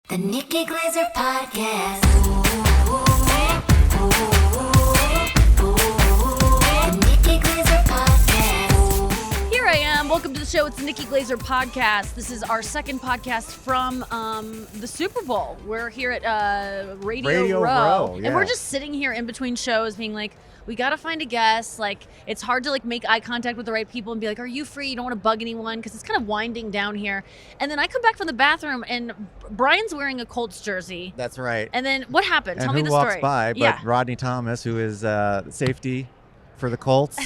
The Nikki Glaser Podcast. The Nikki Glaser Podcast. Here I am. Welcome to the show. It's the Nikki Glaser Podcast. This is our second podcast from the Super Bowl. We're here at Radio Row. Yeah. And we're just sitting here in between shows being like, we got to find a guest. Like, it's hard to make eye contact with the right people and be like, are you free? You don't want to bug anyone because it's kind of winding down here. And then I come back from the bathroom and Brian's wearing a Colts jersey. That's right. And then what happened? And Tell me the who walks story. by? But Rodney Thomas, who is safety for the Colts.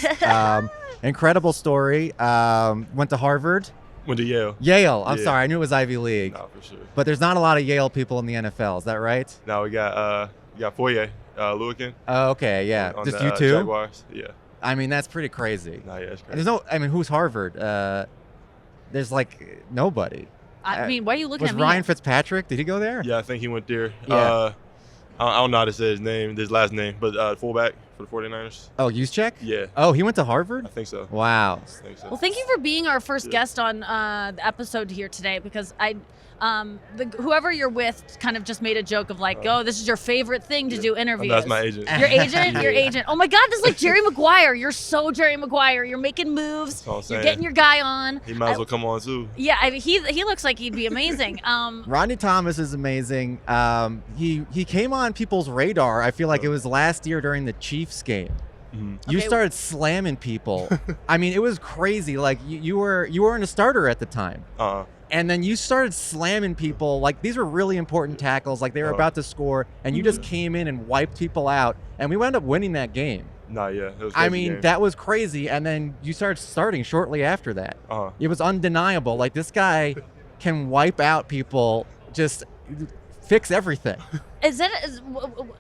Incredible story. Went to Harvard. Went to Yale. Yale. I'm Yeah. sorry. I knew it was Ivy League. No, for sure. But there's not a lot of Yale people in the NFL. Is that right? Now we got Foye, Lewican. Oh, okay. Yeah. On Just the, you two? Jaguars. Yeah. I mean, that's pretty crazy. Nah, yeah, it's crazy. And there's no, I mean, who's Harvard? There's nobody. I mean, why are you looking Was at me? Ryan Fitzpatrick? Did he go there? Yeah, I think he went there. Yeah. I don't know how to say his last name, but fullback for the 49ers. Oh, Juszczyk? Yeah. Oh, he went to Harvard? I think so. Wow. I think so. Well, thank you for being our first guest on the episode here today, because whoever you're with kind of just made a joke of oh, this is your favorite thing to do interviews. That's my agent. Your agent? Yeah. Your agent. Oh my God, this is like Jerry Maguire. You're so Jerry Maguire. You're making moves. That's what I'm You're saying. getting your guy on. He might as well come on too. Yeah, I mean, he looks like he'd be amazing. Rodney Thomas is amazing. He came on people's radar. I feel like it was last year during the Chiefs game. Mm-hmm. You Okay. started slamming people. I mean, it was crazy. Like you weren't a starter at the time. And then you started slamming people. Like, these were really important tackles. Like, they were about to score, and you just came in and wiped people out. And we wound up winning that game. Nah, yeah. It was a I crazy mean, game. that was crazy. And then you started starting shortly after that. It was undeniable. Like, this guy can wipe out people, just fix everything.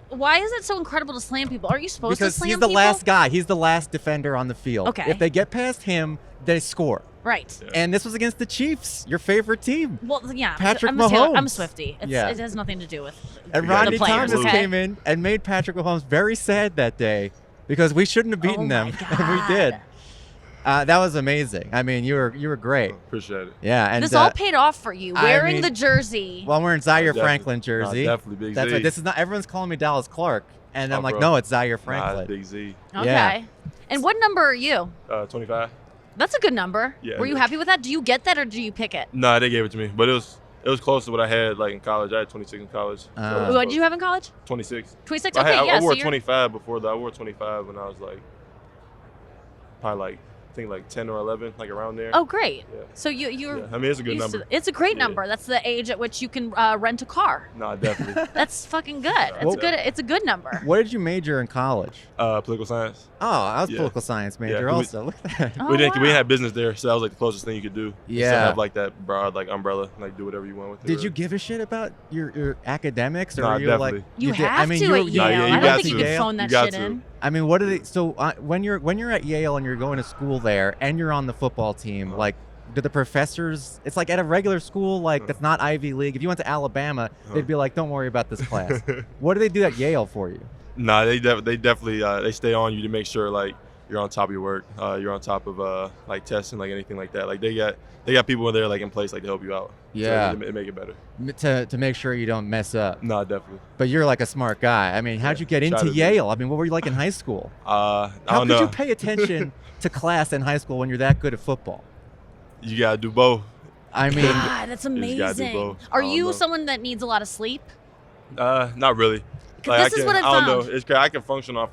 Why is it so incredible to slam people? Aren't you supposed Because to slam he's the people? last guy. He's the last defender on the field. Okay. If they get past him, they score. Right. Yeah. And this was against the Chiefs, your favorite team. Well, yeah. Patrick I'm a Mahomes. Swiftie. Yeah. It has nothing to do with And You got Rodney the players, Thomas okay? came in and made Patrick Mahomes very sad that day because we shouldn't have beaten Oh my them, and we did. That was amazing. I mean, you were great. Appreciate it. Yeah, and This all paid off for you. I Wearing mean- the jersey. well, I'm wearing Zaire Definitely. Franklin jersey. Nah, definitely Big That's Z. right. This is not. Everyone's calling me Dallas Clark, and Oh, I'm like, bro. no, it's Zaire Nah, Franklin. it's Big Z. Okay. yeah. And what number are you? 25. That's a good number. Yeah, Were you yeah. happy with that? Do you get that or do you pick it? Nah, they gave it to me, but it was close to what I had in college. I had 26 in college. So it was What did close. you have in college? 26. 26? I, Okay, had, yeah. I wore so you're, 25 before that. I wore 25 when I was probably I think 10 or 11, around there. Oh, great. Yeah. So you're. Yeah. I mean, it's a good used to- number. it's a great Yeah. number. That's the age at which you can rent a car. Nah, definitely. That's fucking good. It's Well- good. It's a good number. What did you major in college? Political science. Oh, I was Yeah. political science major Yeah, also. Look at that. Oh, we didn't wow. have business there, so that was the closest thing you could do. Yeah. To have that broad umbrella, do whatever you want with it. Did you give a shit about your academics, or Nah, were you definitely. You did? have I mean, to you at were- Yale. Nah, yeah, you I don't got think you to. could phone that You got shit to. in. I mean, what do they? So when you're at Yale and you're going to school there and you're on the football team, do the professors? It's like at a regular school, that's not Ivy League. If you went to Alabama, they'd be like, "Don't worry about this class." What do they do at Yale for you? Nah, they definitely they stay on you to make sure you're on top of your work. You're on top of tests and anything like that. They got people in there in place to help you out. Yeah. So to make it better. To make sure you don't mess up. Nah, definitely. But you're a smart guy. I mean, how'd you get try into to be. Yale? I mean, what were you like in high school? I How don't could know. you pay attention to class in high school when you're that good at football? You gotta do both. I mean, God, that's just gotta do amazing. both. Are I don't you know. someone that needs a lot of sleep? Not really. 'Cause this is what I've I don't found. know. It's I can function off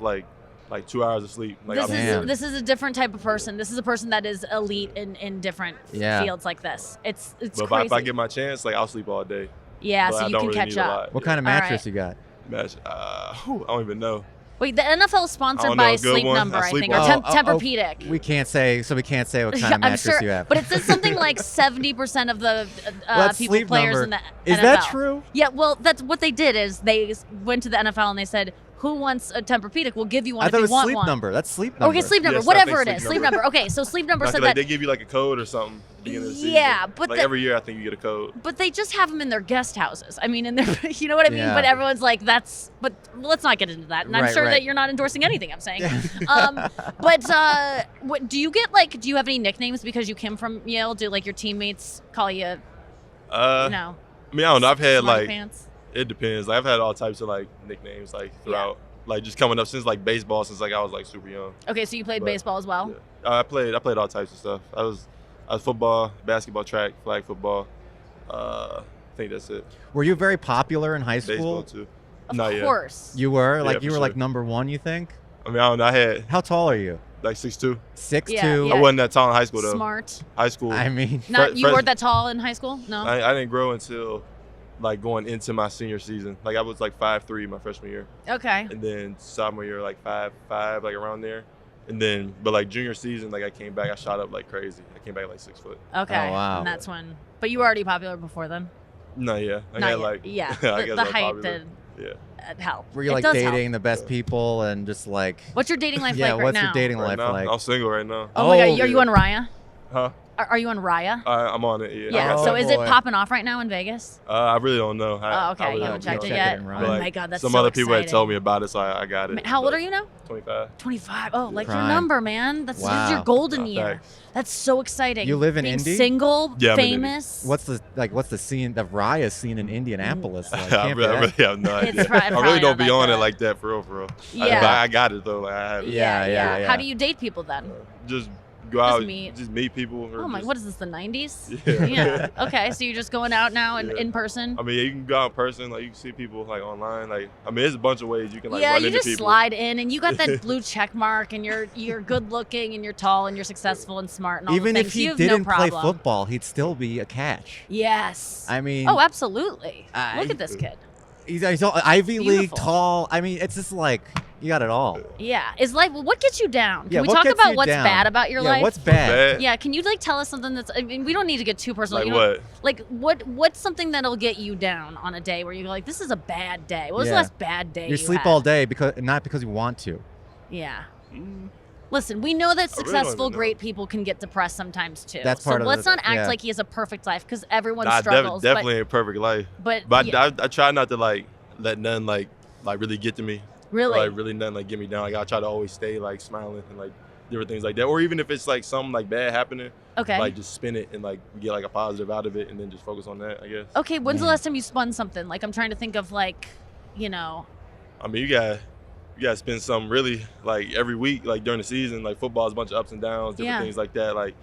2 hours of sleep. Damn. This is a different type of person. This is a person that is elite in different Yeah. fields like this. It's But crazy. if I get my chance, I'll sleep all day. yeah, But so I you don't can really catch need a up. lot. what kind of All mattress right. you got? Match. I don't even know. Wait, the NFL is sponsored don't know, by a good Sleep one. Number, I I sleep think, or well. Tempur-Pedic. We can't say what kind of I'm mattress sure, you have. but it says something like 70% of the that's people Sleep players Number. in the Is NFL. that true? Yeah, well, that's what they did is they went to the NFL and they said, who wants a Tempur-Pedic? We'll give you one I if thought it you was want Sleep one. Number. That's Sleep Number. Okay, Sleep Number, Yes, I whatever it think is. Sleep Sleep Number. Number. Okay, so Sleep Number said Like that. they give you a code or something. at the beginning of the season. Yeah, but every year I think you get a code. But they just have them in their guest houses. I mean, in their, you know what I mean? Yeah. But everyone's like, but let's not get into that. And I'm Right, sure right. that you're not endorsing anything I'm saying. What do you get? Do you have any nicknames because you came from Yale? Do your teammates call you? No. I mean, I don't know. I've had Smarty like pants. it depends. Like I've had all types of like nicknames like throughout, like just coming up since like baseball since like I was like super young. Okay, so you played But, baseball as well. Yeah. I played all types of stuff. I was football, basketball, track, flag football. I think that's it. Were you very popular in high school? Baseball too. Of Not yet. course. You were like Yeah, you for were like sure. number one. You think? I mean, I don't know. I had How tall are you? like 6'2". 6'2". Yeah. I wasn't that tall in high school though. Smart. High school. I mean, Not you fresh- weren't that tall in high school. No. I didn't grow until like going into my senior season. Like I was like 5'3" my freshman year, Okay. and then sophomore year like 5'5", like around there. And then, but like junior season, like I came back, I shot up like crazy. I came back like 6 foot. Okay. Oh, wow. And that's when. But you were already popular before then. No, yeah. I Not had yet. like Yeah. I the guess the I was height popular. did Yeah. help. were you It like does help. dating the best people and just like? What's your dating life Yeah, like right what's now? your dating Right life now, like? I'm single right now. Oh my God, Oh, are you on Raya? Huh? Are you on Raya? I'm on it. Yeah. Yeah. Oh, So is it boy. popping off right now in Vegas? I really don't know. Oh, okay. You haven't checked it yet. in, Oh right? But, my like, God, that's some so other people had exciting. told me about it, so I got it. How old but are you now? 25. 25. Oh, like your Prime. number, man. That's this is your Wow. golden Oh, year. thanks. That's so exciting. You live in Being Indy? single, Yeah, I'm in Indy. famous. What's the scene? The Raya scene in Indianapolis. Like, I can't be really that- have no It's idea. probably I not really don't that be on good. it like that for real. Yeah. But I got it though. Like I have it. Yeah. How do you date people then? Just go out, meet. just meet people. Or Oh my, just, what is this, the 90s? Yeah. Okay, so you're just going out now and Yeah. in person? I mean, you can go out in person. Like you can see people like online. Like I mean, there's a bunch of ways you can like yeah, run you into just people. slide in and you got that blue check mark and you're good looking and you're tall and you're successful and smart and all Even the if things. he you have didn't no play problem. football, he'd still be a catch. Yes. I mean, Oh, absolutely. I- Look at this kid. he's all Ivy League Beautiful. tall. I mean, it's just like you got it all. Yeah. Is life, what gets you down? Can Yeah, we what talk gets about you what's down? bad about your Yeah, life? what's bad? Bad? Yeah, can you like tell us something that's, I mean, we don't need to get too personal. Like you know, what? Like what's something that'll get you down on a day where you're like, this is a bad day? What was the Yeah. last bad day You sleep had? all day not because you want to. Yeah. Listen, we know that really don't successful, even know. great people can get depressed sometimes too. That's so part of let's it, not act yeah. like he has a perfect life because everyone Nah, struggles. definitely ain't perfect life. but But yeah, I try not to like let none like really get to me. really, Or, like really nothing like get me down. Like I try to always stay like smiling and like different things like that. Or even if it's like something like bad happening, okay. like just spin it and like get like a positive out of it and then just focus on that. I guess. Okay, when's the Man. last time you spun something? Like I'm trying to think of like, you know, I mean, you got to spend something really like every week, like during the season. Like football is a bunch of ups and downs, different Yeah. things like that. Like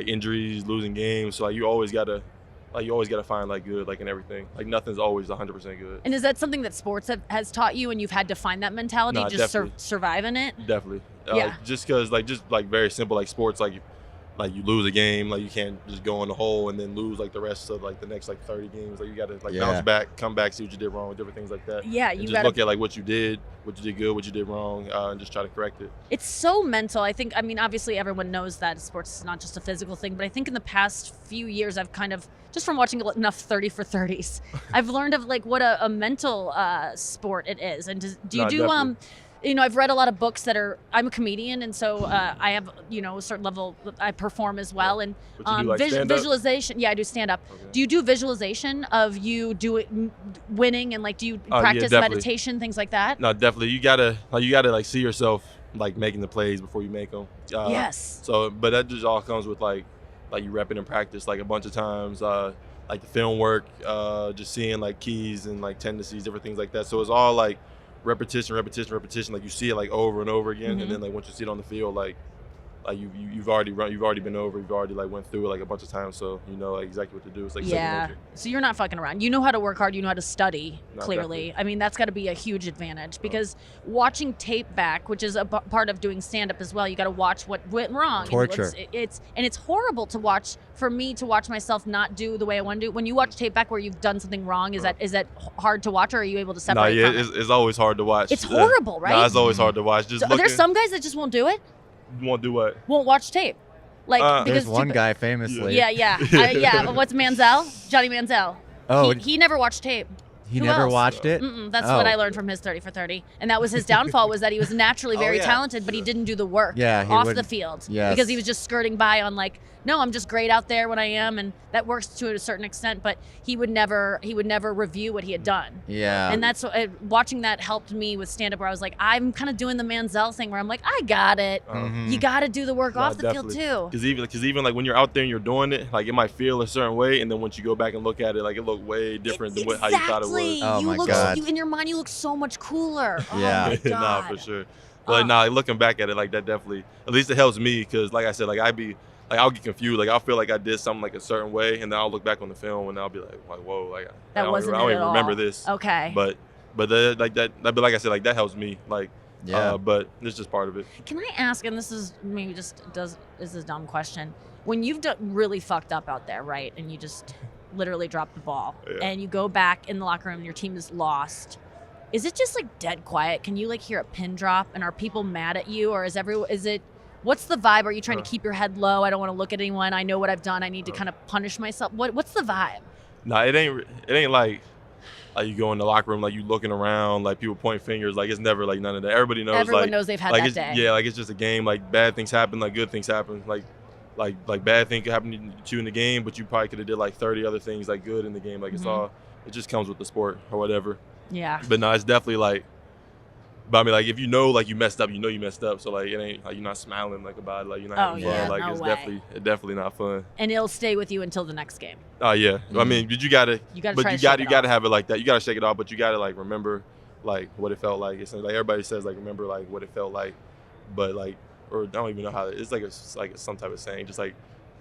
injuries, losing games. So like you always gotta find like good like in everything. Like nothing's always 100% good. and is that something that sports has taught you and you've had to find that mentality, Nah, just definitely. survive in it? Definitely. Yeah. Just because just very simple like sports like you lose a game, like you can't just go in the hole and then lose like the rest of like the next like 30 games. Like you gotta like Yeah. bounce back, come back, see what you did wrong, different things like that. Yeah, And you just got to. look at like what you did good, what you did wrong, and just try to correct it. It's so mental. I think, I mean, obviously everyone knows that sports is not just a physical thing, but I think in the past few years, I've kind of, just from watching enough 30 for 30s, I've learned of like what a mental sport it is. And do you No, do, definitely. you know, I've read a lot of books that are, I'm a comedian. And so I have, you know, a certain level, I perform as well. And What you do, like stand-up? visualization. Yeah, I do stand up. Okay. Do you do visualization of you winning and like, do you yeah, practice definitely. meditation, things like that? No, definitely. You gotta like see yourself like making the plays before you make them. Yes. So, but that just all comes with like you repping in practice like a bunch of times. Like the film work, just seeing like keys and like tendencies, different things like that. So it's all like repetition. Like you see it like over and over again, Mhm. and then like once you see it on the field, like you've already been over, you've already like went through it like a bunch of times, so you know like exactly what to do. It's like second Yeah. nature. So you're not fucking around. You know how to work hard. You know how to study, No, clearly. definitely. I mean, that's got to be a huge advantage because watching tape back, which is a part of doing stand-up as well, you got to watch what went wrong. And Torture. it's horrible to watch, for me to watch myself not do the way I want to do. When you watch tape back where you've done something wrong, is that hard to watch, or are you able to No, separate yeah, from it? it's always hard to watch. It's horrible, right? No, it's always hard to watch. Just So are looking. there some guys that just won't do it? won't do what? Won't watch tape? Like, because There's one guy famously. Yeah. What's Manziel? Johnny Manziel. Oh, he never watched tape. He Who never else? watched it. That's Oh. what I learned from his 30 for 30. And that was his downfall, was that he was naturally Oh, very yeah. talented, but he didn't do the work Yeah, he off the wouldn't- field. Yes. Because he was just skirting by on like, no, I'm just great out there when I am, and that works to a certain extent, but he would never review what he had done. Yeah. And that's watching that helped me with stand-up, where I was like, I'm kind of doing the Manziel thing where I'm like, I got it. Mhm. You got to do the work Nah, off the field too. Because even like when you're out there and you're doing it, like it might feel a certain way, and then once you go back and look at it, like it looked way different than how you thought it was. Oh you my look, God. in your mind, you look so much cooler. Yeah. Oh my God. Nah, for sure. But nah, looking back at it, like that definitely, at least it helps me, because like I said, like I'll get confused. Like I'll feel like I did something like a certain way, and then I'll look back on the film and I'll be like whoa, like That I don't wasn't even, I don't it even at remember all. this. Okay. But like I said, like that helps me. Like Yeah. but it's just part of it. Can I ask, and this is maybe is a dumb question, when you've really fucked up out there, right, and you just literally dropped the ball, Yeah. and you go back in the locker room and your team is lost, is it just like dead quiet? Can you like hear a pin drop, and are people mad at you, or is it what's the vibe? Are you trying to keep your head low? I don't want to look at anyone. I know what I've done. I need to kind of punish myself. What's the vibe? Nah, it ain't like you go in the locker room, like you looking around, like people point fingers. Like it's never like none of that. Everybody knows. Everyone knows they've had like that it's, day. Yeah, like it's just a game. Like bad things happen, like good things happen. Like bad things could happen to you in the game, but you probably could have did like 30 other things like good in the game. Like it just comes with the sport or whatever. Yeah. But no, it's definitely like. But I mean, like if you know, like you messed up, you know you messed up. So like it ain't like you're not smiling like about it, like you're not having fun. yeah, Like no it's way. definitely not fun. And it'll stay with you until the next game. Oh yeah, I mean, but you gotta try to shake it gotta off. have it like that. You gotta shake it off, but you gotta like remember like what it felt like. It's like everybody says like remember like what it felt like, but like or I don't even know how it's like some type of saying, just like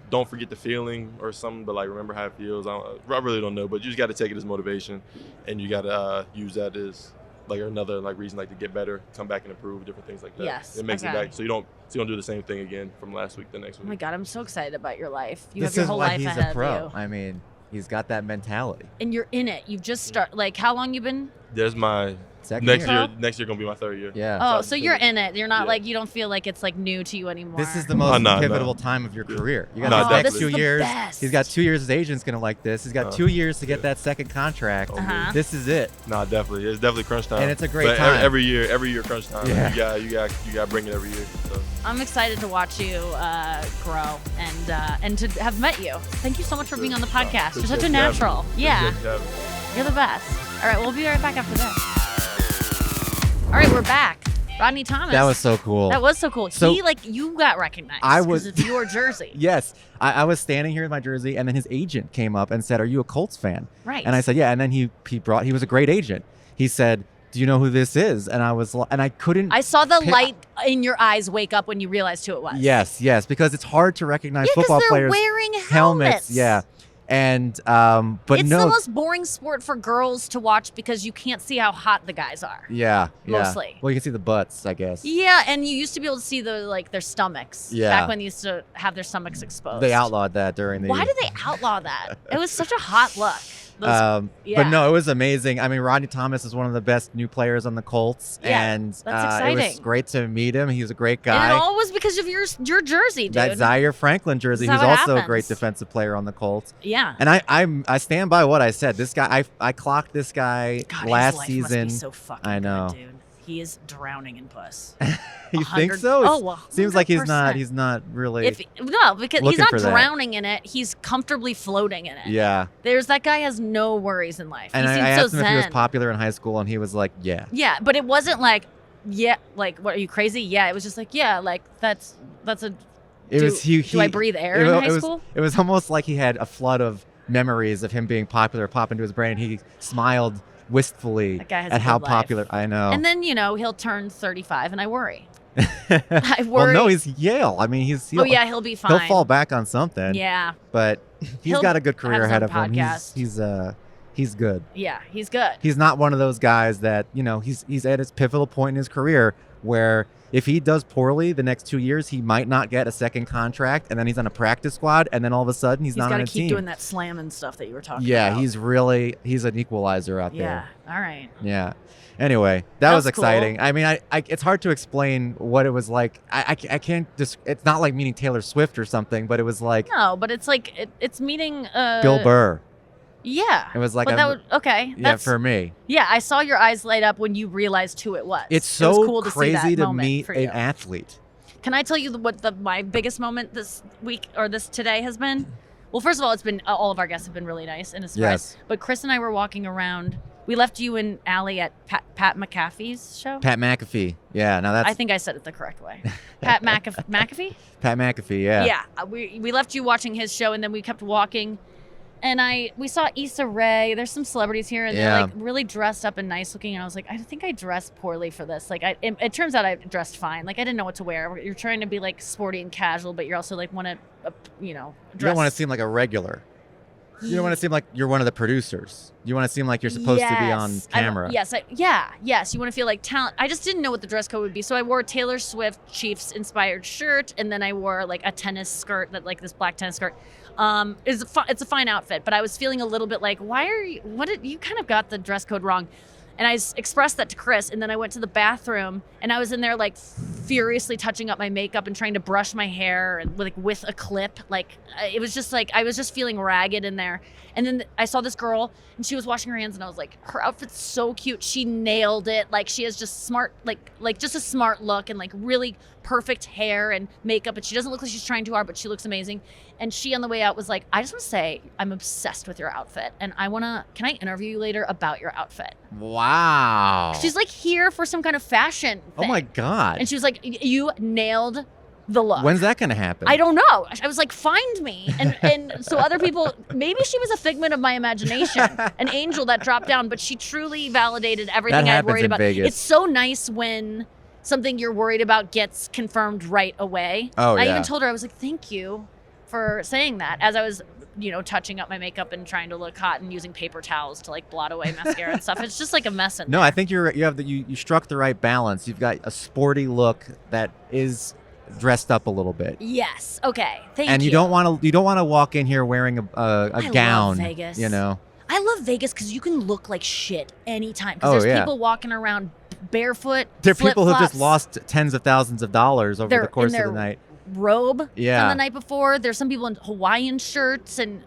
don't forget the feeling or something, but like remember how it feels. I really don't know, but you just gotta take it as motivation, and you gotta use that as like another like reason like to get better, come back and improve, different things like that. Yes, it makes okay. it back so you don't do the same thing again from last week the next Oh week. my God, I'm so excited about your life. You This have your is whole why life he's ahead a pro. of you. I mean, he's got that mentality. And you're in it. You've just started. Like, how long you been? There's my Second next year. year. Next year gonna be my third year. Yeah. Oh, so you're in it. You're not Yeah. like, you don't feel like it's like new to you anymore. This is the most no. pivotal time of your career. You got No, the next definitely. 2 This is the years. best. He's got 2 years. His agent's gonna like this. He's got 2 years to get that second contract. Uh-huh. This is it. Nah, definitely. It's definitely crunch time. And it's a great But time. Every year crunch time. Yeah. You got to bring it every year. So. I'm excited to watch you grow and to have met you. Thank you so much for being on the podcast. You're such a natural. Yeah, you're the best. All right, we'll be right back after this. All right, we're back. Rodney Thomas. That was so cool. That was so cool. So- You got recognized. I 'cause was- it's your jersey. Yes. I was standing here in my jersey, and then his agent came up and said, "Are you a Colts fan?" Right. And I said, "Yeah." And then he was a great agent. He said, "Do you know who this is?" And I couldn't. I saw the pick- light in your eyes wake up when you realized who it was. Yes, because it's hard to recognize Yeah, because football they're players. wearing helmets. Yeah. And but It's no. the most boring sport for girls to watch because you can't see how hot the guys are. Yeah. Mostly. Well, you can see the butts, I guess. Yeah, and you used to be able to see their stomachs. Yeah. Back when they used to have their stomachs exposed. They outlawed that during the. Why did they outlaw that? It was such a hot look. But no, it was amazing. I mean, Rodney Thomas is one of the best new players on the Colts, Yeah, and that's it was exciting. great to meet him. He was a great And it guy. all was because of your jersey, dude. That Zaire Franklin jersey, This is who's how it also a happens. great defensive player on the Colts. Yeah. And I stand by what I said. This guy, I clocked this guy God, last his life season. Must be so fucking I know. good, dude. He is drowning in puss. You think 100 so? Oh, well, Seems like he's 100%. not really. No, because he's looking not for that. drowning in it. He's comfortably floating in it. Yeah. That guy has no worries in life. And he I seems asked so him if he was zen. popular in high school, and he was like, "Yeah." Yeah, but it wasn't like, what are you crazy? Yeah, it was just like, yeah, like that's a. It was he. Do I breathe air in high school? It was almost like he had a flood of memories of him being popular pop into his brain. And he smiled wistfully That guy has at a how good life. popular. I know. And then he'll turn 35, and I worry. I worry. Well, no, he's Yale. I mean, he'll He'll be fine. He'll fall back on something. Yeah, But he's He'll got a good have career his ahead own of him. podcast. He's good. yeah, he's good. He's not one of those guys that, he's at his pivotal point in his career where if he does poorly the next 2 years, he might not get a second contract, and then he's on a practice squad, and then all of a sudden he's not got on to a keep team. doing that slamming stuff that you were talking Yeah, about. he's an equalizer out Yeah, there. all right. Yeah. Anyway, that was That's cool. exciting. I mean, I it's hard to explain what it was like. I can't it's not like meeting Taylor Swift or something, but it was like No, but it's like it's meeting Bill Burr. Yeah. It was like but that would, okay. yeah, That's, for me. Yeah, I saw your eyes light up when you realized who it was. It's It so was cool to see crazy that to moment meet for an you. athlete. Can I tell you my biggest moment this week or this today has been? Well, first of all, it's been all of our guests have been really nice and a surprise. Yes. But Chris and I were walking around. We left you and Allie at Pat McAfee's show. Pat McAfee. Yeah, now that's I think I said it the correct way. Pat McAfee? Pat McAfee, yeah. Yeah. We left you watching his show, and then we kept walking. And we saw Issa Rae. There's some celebrities here, and Yeah. they're like really dressed up and nice looking. And I was like, I think I dressed poorly for this. Like, it turns out I dressed fine. Like, I didn't know what to wear. You're trying to be like sporty and casual, but you're also like want to, You dress. don't want to seem like a regular. You don't want to seem like you're one of the producers. You want to seem like you're supposed to be on camera. Yes. You want to feel like talent. I just didn't know what the dress code would be, so I wore a Taylor Swift Chiefs inspired shirt, and then I wore like a tennis skirt, this black tennis skirt. It's a fine outfit, but I was feeling a little bit like, you kind of got the dress code wrong. And I expressed that to Chris, and then I went to the bathroom, and I was in there like furiously touching up my makeup and trying to brush my hair and with a clip. Like it was just like I was just feeling ragged in there. And then I saw this girl, and she was washing her hands, and I was like, her outfit's so cute. She nailed it. Like she has just smart, like just a smart look and like really perfect hair and makeup. And she doesn't look like she's trying too hard, but she looks amazing. And she on the way out was like, I just want to say I'm obsessed with your outfit, and can I interview you later about your outfit? Wow. She's like here for some kind of fashion thing. Oh my God. And she was like, you nailed the look. When's that going to happen? I don't know. I was like, find me. And so other people, maybe she was a figment of my imagination, an angel that dropped down, but she truly validated everything That I had worried happens in about. Vegas. It's so nice when something you're worried about gets confirmed right away. Oh, I yeah. even told her, I was like, thank you for saying that, as I was touching up my makeup and trying to look hot and using paper towels to like blot away mascara and stuff. It's just like a mess in No, there. I think you struck the right balance. You've got a sporty look that is dressed up a little bit. Yes. Okay. Thank you. And you don't want to walk in here wearing a gown. love Vegas. You know. I love Vegas because you can look like shit anytime. Oh, Because there's yeah. people walking around barefoot. There are people who've just flip-flops, lost tens of thousands of dollars over They're the course in of the their night. robe Yeah. from the night before. There's some people in Hawaiian shirts and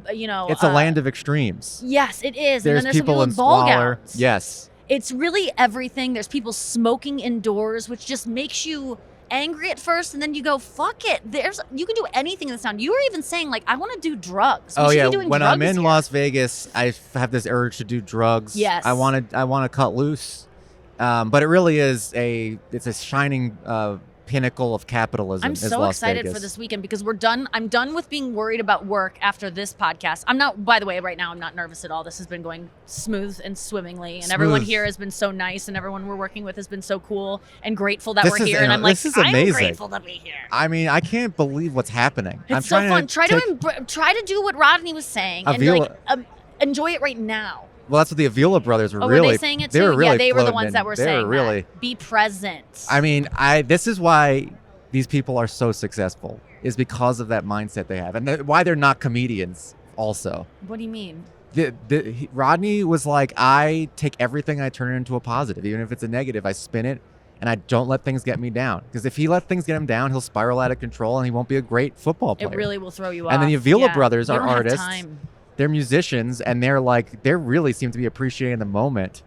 It's a land of extremes. Yes, it is. There's and then there's people some in people in ball squalor. gowns. Yes. It's really everything. There's people smoking indoors, which just makes you angry at first, and then you go, fuck it. You can do anything in this town. You were even saying, like, I want to do drugs. We Oh should yeah. be doing When drugs I'm in here. Las Vegas, I have this urge to do drugs. Yes. I want to cut loose. But it really is it's a shining pinnacle of capitalism. I'm is so Las excited Vegas. for this weekend because we're done. I'm done with being worried about work after this podcast. I'm not, by the way, right now I'm not nervous at all. This has been going smooth and swimmingly, and everyone Smooth. here has been so nice, and everyone we're working with has been so cool and grateful that This we're is here. And I'm like, this is I'm amazing. grateful to be here. I mean, I can't believe what's happening. It's I'm so trying fun. To Try to do what Rodney was saying and Avila- enjoy it right now. Well, that's what the Avila brothers were Oh, really. were they saying it too? They were really yeah, they were the floating ones in. that were They saying were really. that. Be present. I mean, this is why these people are so successful, is because of that mindset they have, and why they're not comedians. Also, What do you mean? Rodney was like, I take everything, I turn it into a positive, even if it's a negative. I spin it, and I don't let things get me down. Because if he let things get him down, he'll spiral out of control, and he won't be a great football player. It really will throw you off. And then the Avila Yeah. brothers You are don't have artists. time. They're musicians, and they really seem to be appreciating the moment.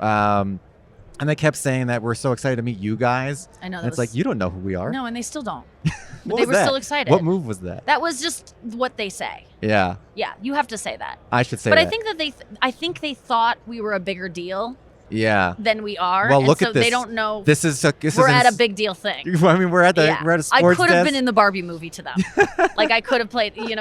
And they kept saying that we're so excited to meet you guys. I know. And it's like, you don't know who we are. No, and they still don't. What But they was were that? still excited. What move was that? That was just what they say. Yeah, Yeah, you have to say that. I should say But that. I think they thought we were a bigger deal Yeah. than we are. Well, and look so at this. they don't know This is we're at a big deal thing. I mean, we're at a Yeah. sports I could have desk. been in the Barbie movie to them. Like I could have played. We could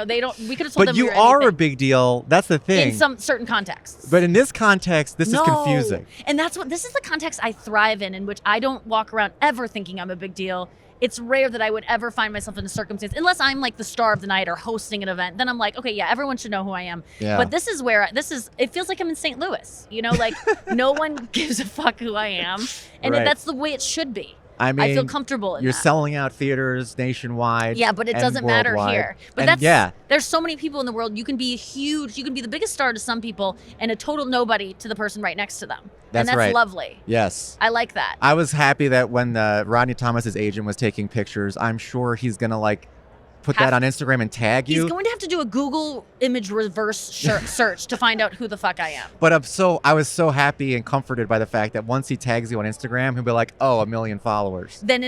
have told But them you we were are a anything. big deal. That's the thing. In some certain contexts. But in this context, this No. is confusing. And this is the context I thrive in which I don't walk around ever thinking I'm a big deal. It's rare that I would ever find myself in a circumstance, unless I'm like the star of the night or hosting an event. Then I'm like, okay, yeah, everyone should know who I am. Yeah. But it feels like I'm in St. Louis. Like no one gives a fuck who I am. And Right. that's the way it should be. I mean, I feel comfortable in you're that. selling out theaters nationwide. Yeah, but it and doesn't matter worldwide. here. But And yeah, there's so many people in the world. You can be huge. You can be the biggest star to some people and a total nobody to the person right next to them. That's and that's right. lovely. yes. I like that. I was happy that when Rodney Thomas's agent was taking pictures, I'm sure he's gonna put that on Instagram and tag you. He's going to have to do a Google image reverse search to find out who the fuck I am. But I was so happy and comforted by the fact that once he tags you on Instagram, he'll be like, "Oh, 1 million followers." Then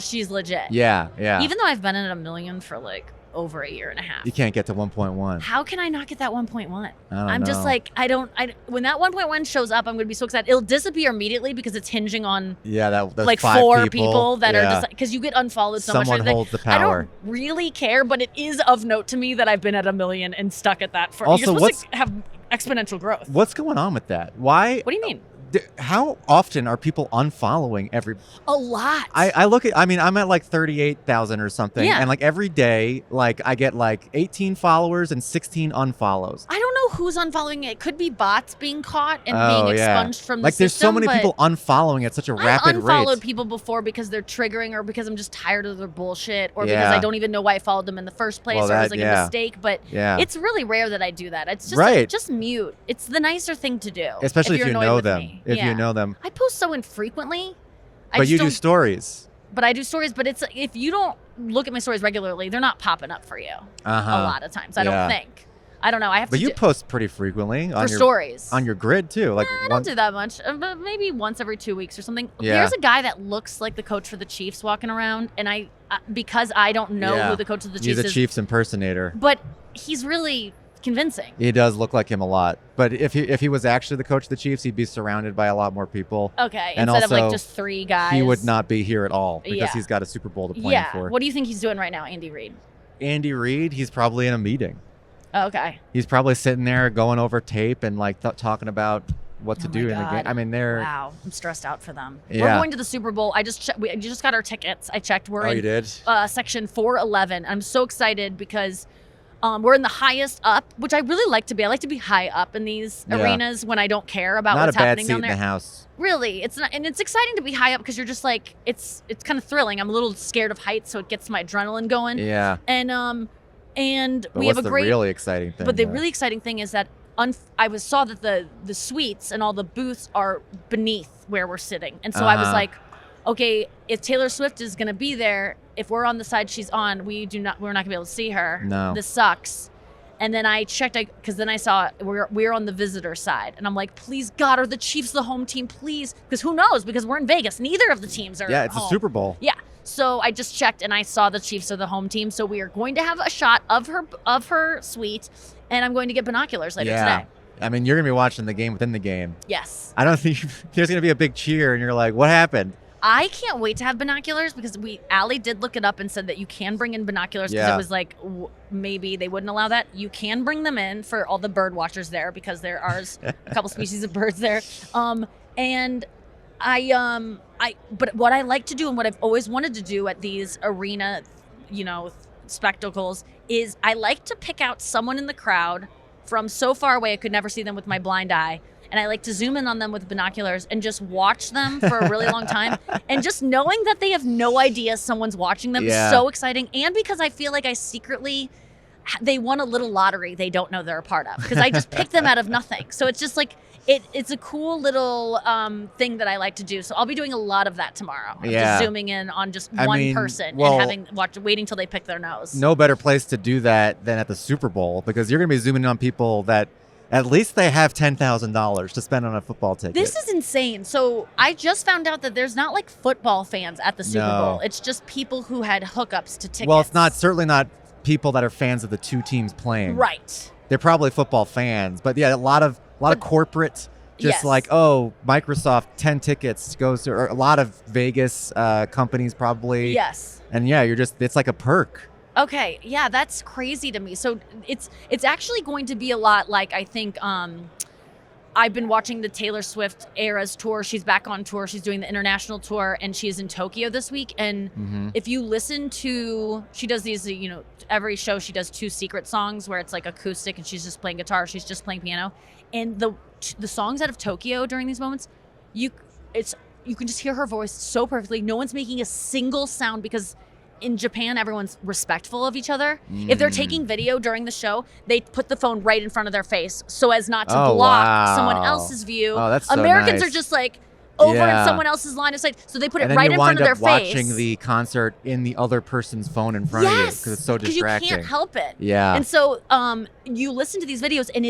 she's legit. Yeah, yeah. Even though I've been at 1 million for like over a year and a half. You can't get to 1.1. How can I not get that 1.1? I'm just like, when that 1.1 shows up, I'm going to be so excited. It'll disappear immediately because it's hinging on that's like 5 4 people that are just because you get unfollowed so much. Someone holds the power. I don't really care, but it is of note to me that I've been at 1 million and stuck at that for. Also, you're supposed to have exponential growth. What's going on with that? Why? What do you mean? How often are people unfollowing every? A lot. I look at. I mean, I'm at like 38,000 or something, and like every day, like I get like 18 followers and 16 unfollows. I don't know who's unfollowing it. It could be bots being caught and being expunged from the system. Like there's so many people unfollowing at such a rapid rate. I've unfollowed people before because they're triggering or because I'm just tired of their bullshit or because I don't even know why I followed them in the first place or it was like a mistake. But it's really rare that I do that. It's just like, just mute. It's the nicer thing to do. Especially if you know them. If you know them. I post so infrequently. But you do stories. But I do stories, but it's if you don't look at my stories regularly, they're not popping up for you a lot of times. I don't think. I don't know. I have to. But you post pretty frequently on your stories on your grid too. Like I don't do that much, but maybe once every 2 weeks or something. Yeah. There's a guy that looks like the coach for the Chiefs walking around, and because I don't know who the coach of the Chiefs is. He's a Chiefs impersonator. But he's really convincing. He does look like him a lot. But if he was actually the coach of the Chiefs, he'd be surrounded by a lot more people. Okay, and instead also, of like just 3 guys. He would not be here at all because he's got a Super Bowl to plan for. What do you think he's doing right now, Andy Reid? Andy Reid, he's probably in a meeting. Oh, okay. He's probably sitting there going over tape and like talking about what to do in the game. I mean, wow, I'm stressed out for them. Yeah. We're going to the Super Bowl. We just got our tickets. I checked. We're in you did? Section 411. I'm so excited because we're in the highest up, which I really like to be. I like to be high up in these arenas when I don't care about what's happening down there. Not a bad seat in the house. Really, it's not, and it's exciting to be high up because you're just like it's kind of thrilling. I'm a little scared of heights, so it gets my adrenaline going. Yeah. And but we have a great. Really exciting thing. But the really exciting thing is that I saw that the suites and all the booths are beneath where we're sitting, and so I was like, okay, if Taylor Swift is gonna be there, if we're on the side she's on, we're not gonna be able to see her. No. This sucks. And then I checked, because then I saw we're on the visitor side, and I'm like, please God, are the Chiefs the home team, please? Because who knows? Because we're in Vegas, neither of the teams are. Yeah, it's home. a Super Bowl. Yeah. So I just checked and I saw the Chiefs are the home team. So we are going to have a shot of her suite, and I'm going to get binoculars later today. I mean, you're going to be watching the game within the game. Yes. I don't think there's going to be a big cheer and you're like, what happened? I can't wait to have binoculars because Allie did look it up and said that you can bring in binoculars because it was like maybe they wouldn't allow that. You can bring them in for all the bird watchers there because there are a couple species of birds there. And but what I like to do and what I've always wanted to do at these arena, spectacles is I like to pick out someone in the crowd from so far away I could never see them with my blind eye. And I like to zoom in on them with binoculars and just watch them for a really long time. And just knowing that they have no idea someone's watching them is so exciting. And because I feel like they won a little lottery they don't know they're a part of. Because I just picked them out of nothing. So it's just like, it's a cool little thing that I like to do. So I'll be doing a lot of that tomorrow. Just zooming in on just one person and waiting till they pick their nose. No better place to do that than at the Super Bowl because you're going to be zooming in on people that at least they have $10,000 to spend on a football ticket. This is insane. So I just found out that there's not like football fans at the Super Bowl. It's just people who had hookups to tickets. Well, it's certainly not people that are fans of the two teams playing. Right. They're probably football fans, but yeah, a lot of corporate, like, oh, Microsoft 10 tickets goes to, or a lot of Vegas companies probably. Yes. And yeah, it's like a perk. Okay, yeah, that's crazy to me. So it's actually going to be a lot like I think I've been watching the Taylor Swift Eras tour. She's back on tour. She's doing the international tour, and she's in Tokyo this week. And if you listen to, she does these, every show she does 2 secret songs where it's like acoustic and she's just playing guitar, she's just playing piano. And the songs out of Tokyo during these moments, you can just hear her voice so perfectly. No one's making a single sound because in Japan, everyone's respectful of each other. If they're taking video during the show, they put the phone right in front of their face so as not to block someone else's view. Oh, that's so Americans nice. are just like, over in Yeah. someone else's line of sight. So they put And it then right you in wind front of up their face. watching the concert in the other person's phone in front of you because it's so distracting. You can't help it. Yeah. And so you listen to these videos and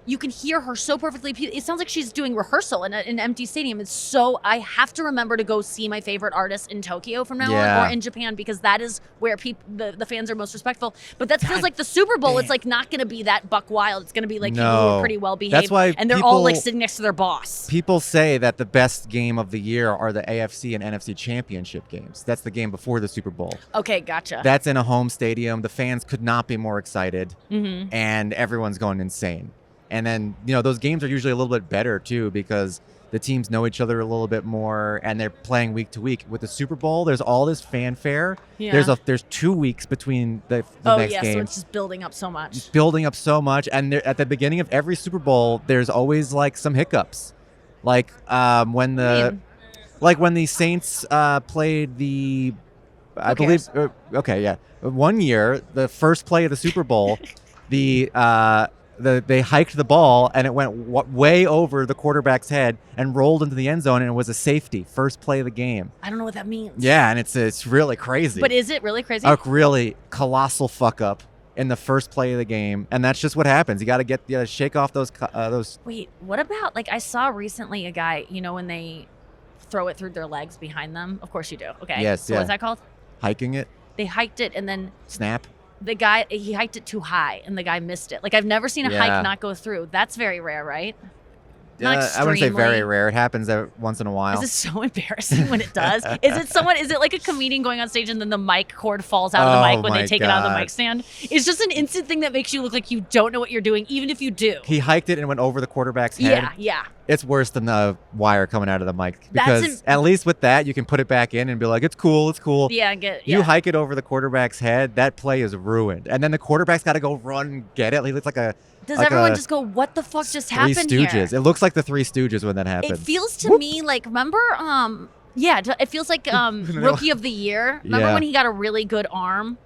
you can hear her so perfectly. It sounds like she's doing rehearsal in an empty stadium. It's so, I have to remember to go see my favorite artist in Tokyo from now on, or in Japan, because that is where the fans are most respectful. But that feels like the Super Bowl. It's like not going to be that buck wild. It's going to be like people who are pretty well behaved. That's why and they're all like sitting next to their boss. People say that the best game of the year are the AFC and NFC championship games. That's the game before the Super Bowl. Okay, gotcha. That's in a home stadium. The fans could not be more excited, and everyone's going insane. And then, those games are usually a little bit better, too, because the teams know each other a little bit more, and they're playing week to week. With the Super Bowl, there's all this fanfare. Yeah. There's 2 weeks between the next game. So it's just building up so much. It's building up so much. And at the beginning of every Super Bowl, there's always, like, some hiccups. Like, when the Saints played the... I believe... One year, the first play of the Super Bowl, they hiked the ball and it went way over the quarterback's head and rolled into the end zone, and it was a safety. First play of the game. I don't know what that means. Yeah, and it's really crazy. But is it really crazy? A really colossal fuck up in the first play of the game, and that's just what happens. You got to shake off those. Wait, what about I saw recently a guy, when they throw it through their legs behind them? Of course you do. Okay. Yes. So yeah. what's that called? Hiking it. They hiked it and then Snap. the guy, he hiked it too high and the guy missed it. I've never seen a hike not go through. That's very rare, right? I wouldn't say very rare. It happens once in a while. Is it so embarrassing when it does? Is it like a comedian going on stage and then the mic cord falls out of the mic when they take it out of the mic stand? It's just an instant thing that makes you look like you don't know what you're doing, even if you do. He hiked it and went over the quarterback's head. Yeah. It's worse than the wire coming out of the mic, because at least with that, you can put it back in and be like, it's cool. Yeah, You hike it over the quarterback's head, that play is ruined. And then the quarterback's got to go run and get it. He looks like a... Does everyone just go, what the fuck just happened Three Stooges. here? It looks like the Three Stooges when that happens. It feels to me like, remember, it feels like Rookie of the Year. Remember when he got a really good arm?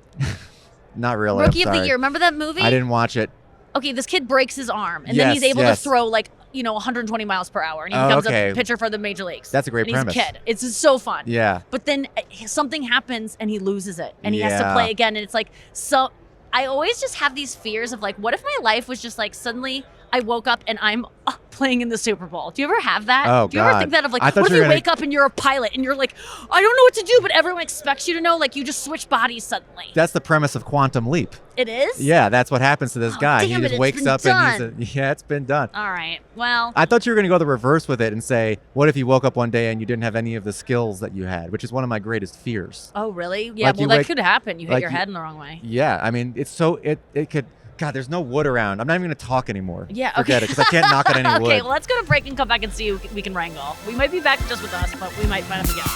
Not really. Rookie of the Year. Remember that movie? I didn't watch it. Okay, this kid breaks his arm, and then he's able to throw 120 miles per hour, and he becomes a pitcher for the major leagues. That's a great premise. He's a kid. It's just so fun. Yeah. But then something happens, and he loses it, and he has to play again, and it's like, so I always just have these fears of what if my life was just suddenly I woke up and I'm playing in the Super Bowl. Do you ever have that? Oh, Do you ever think that of what if you wake up and you're a pilot and you're like, I don't know what to do, but everyone expects you to know, you just switch bodies suddenly. That's the premise of Quantum Leap. It is? Yeah, that's what happens to this guy. Damn He just wakes up and it's been done. All right. Well, I thought you were going to go the reverse with it and say, what if you woke up one day and you didn't have any of the skills that you had, which is one of my greatest fears. Oh, really? Yeah, that could happen. You hit your head in the wrong way. Yeah, I mean, it's so, it could, God, there's no wood around. I'm not even going to talk anymore. Yeah, okay. Forget it, because I can't knock on any wood. Okay, well, let's go to break and come back and see who we can wrangle. We might be back just with us, but we might find a guest.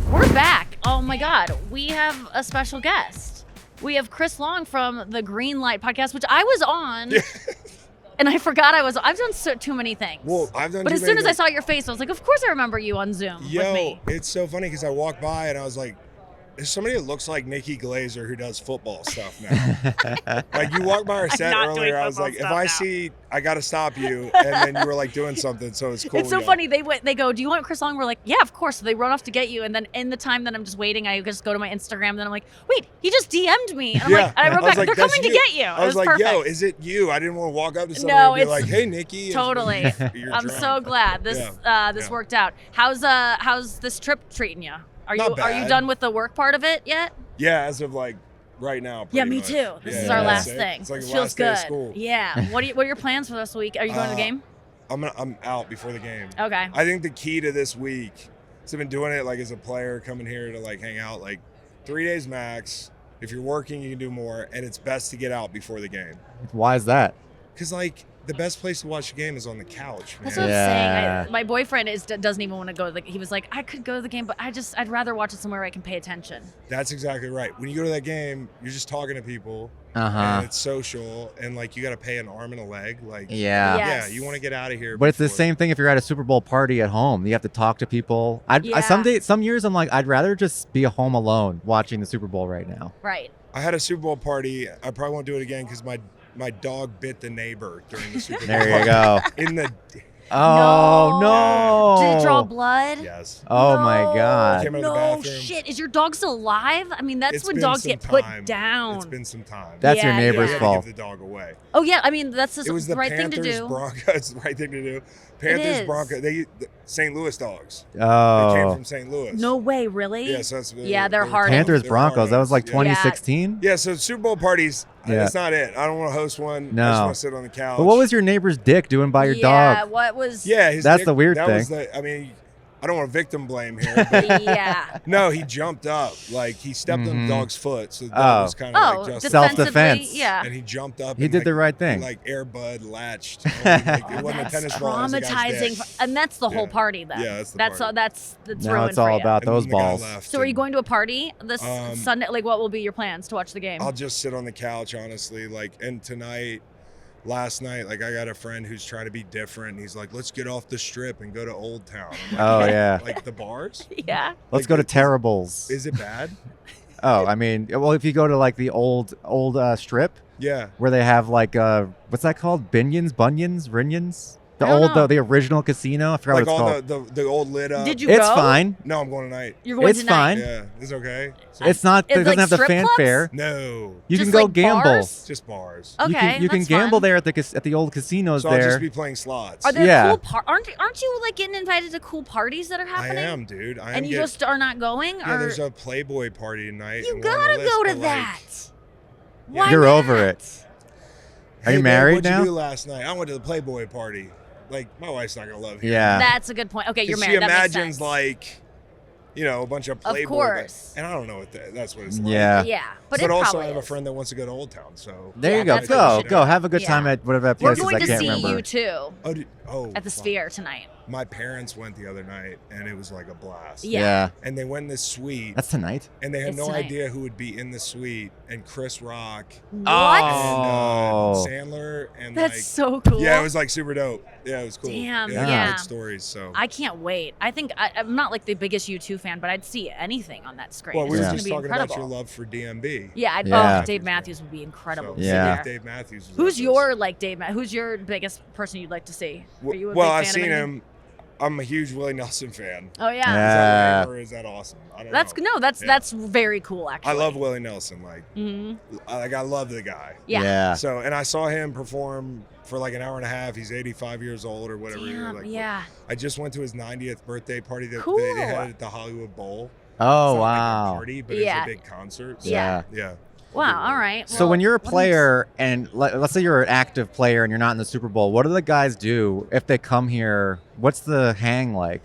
We're back. Oh, my God. We have a special guest. We have Chris Long from the Green Light Podcast, which I was on. And I forgot I've done too many things. Well, I've done. But as soon as I saw your face, I was like, of course I remember you on Zoom with me. It's so funny because I walked by and I was like, there's somebody that looks like Nikki Glaser who does football stuff now. You walked by our set earlier. I was like, if I see, I got to stop you. And then you were doing something, so it's cool. It's so funny. They go, do you want Chris Long? We're like, yeah, of course. So they run off to get you. And then in the time that I'm just waiting, I just go to my Instagram. And then I'm like, wait, he just DM'd me. And I wrote back, they're coming to get you. I was like, perfect. Yo, is it you? I didn't want to walk up to somebody and be like, hey, Nikki. Totally. I'm so glad this worked out. How's this trip treating you? Are you done with the work part of it yet? Yeah, as of right now. Yeah, me too. This is our last it. thing. It's like this the feels last good. day of school. Yeah. What are your plans for this week? Are you going to the game? I'm out before the game. Okay. I think the key to this week, so I've been doing it as a player, coming here to hang out 3 days max. If you're working, you can do more, and it's best to get out before the game. Why is that? Because the best place to watch the game is on the couch, man. That's what I'm saying. My boyfriend doesn't even want to go. He was like, I could go to the game, but I'd rather watch it somewhere where I can pay attention. That's exactly right. When you go to that game, you're just talking to people, and it's social, and you got to pay an arm and a leg. Yes. You want to get out of here. But it's the same thing if you're at a Super Bowl party at home. You have to talk to people. Some years I'm like, I'd rather just be home alone watching the Super Bowl right now. Right. I had a Super Bowl party. I probably won't do it again because my dog bit the neighbor during the Super Bowl. There you go. Oh no! Did it draw blood? Yes. Oh my No. God! Came out of the No bathroom. shit. Is your dog still alive? I mean, that's It's when been dogs some get put time. down. It's been some time. That's your Yeah, neighbor's We had to fault. give the dog away. Oh yeah, I mean that's It was the the right Panthers, thing to do. Broncos. The right thing to do. Panthers, is. Broncos. The St. Louis dogs. They came Oh, from St. Louis. No way, really? Yeah, so that's, Yeah, they're hard. Panthers They're Broncos. That was like hard. 2016. Yeah, so Super Bowl parties. Yeah. That's not it. I don't want to host one. No. I just want to sit on the couch. But what was your neighbor's dick doing by your Yeah, dog? what was? Yeah, his That's dick- the weird that thing. Was I mean, I don't want to victim blame here, but Yeah. no, he jumped up. Like he stepped on Mhm. the dog's foot, so the Oh. dog was kind of Oh, like just defensively, Self-defense. Yeah. and he jumped up. He and, did like, the right thing. Like Air Bud latched. Like, it wasn't a That's tennis ball. It was a guy's traumatizing, dick. and that's the whole Yeah. party. Then Yeah, that's the that's party. all. That's Now ruined it's all for you. about And those then the guy balls. left, So are you and going to a party this Um, Sunday? Like, what will be your plans to watch the game? I'll just sit on the couch, honestly. Like, and tonight, last night, like I got a friend who's trying to be different. He's like, let's get off the strip and go to Old Town. I'm like, Oh yeah. like the bars? Yeah. Let's like, go to is- Terribles. Is it bad? Oh, I mean, well, if you go to like the old strip Yeah. where they have like what's that called? Binions, Bunions, Rinions? The I don't old know. the original casino. I forgot Like what it's all called. the old lit up. Did you It's go? fine. No, I'm going tonight. You're going It's tonight. fine. Yeah. It's okay. So- It's not. It It's doesn't like have the strip clubs? fanfare. no. You Just can go like gamble. bars? Just bars. Okay, You can that's gamble fun. there at the old casinos So I'll there. just be playing slots. Are there Yeah. cool aren't you like getting invited to cool parties that are I happening? am, dude. I am. And you getting- just are not going? Yeah, or there's a Playboy party tonight. you and we're on the gotta list, go to but, like, that. Why You're not? over it. Are hey, you man, married what'd now? you do last night? I went to the Playboy party. Like, my wife's not gonna love hearing Yeah. That's a good point. Okay, you're 'Cause married. She that makes imagines sense. like, you know, a bunch of Playboy. course. And I don't know what that's what it's like. Yeah. Yeah, but, But it also, probably I have a is. friend that wants to go to Old Town. So There Yeah, you go. that's what you should Go. do. Have a good Yeah. time at whatever that We're place is. going I to can't see remember. you too at the fuck. Sphere tonight. My parents went the other night, and it was like a blast. Yeah. And they went in this suite, That's tonight. and they had It's no tonight. idea who would be in the suite. And Chris Rock What? Oh. and Sandler, and That's like, so cool. yeah, it was like super dope. Yeah, it was cool. Damn, yeah. Good stories. So. I can't wait. I think I'm not like the biggest U2 fan, but I'd see anything on that screen. Well, we it's were gonna just be talking incredible. about your love for DMB. Yeah, Yeah. Oh, Dave Matthews would be incredible. So, to see Yeah. there. Dave Matthews. was Who's at your like Dave? Who's your biggest person you'd like to see? Are you a well, big I've fan seen of anything? him. I'm a huge Willie Nelson fan. Oh yeah. Is that Yeah. lame or is that awesome? I don't That's know. no. That's Yeah. that's very cool. Actually, I love Willie Nelson. Like, Mhm. I love the guy. Yeah. So, and I saw him perform for like an hour and a half. He's 85 years old or whatever. Damn. Like, Yeah. I just went to his 90th birthday party that Cool. they had at the Hollywood Bowl. Oh It's not like a wow. party, but Yeah. it's a big concert. So, Yeah. Yeah. Wow. All right. So Well, when you're a what player and let's say you're an active player and you're not in the Super Bowl, what do the guys do if they come here? What's the hang like?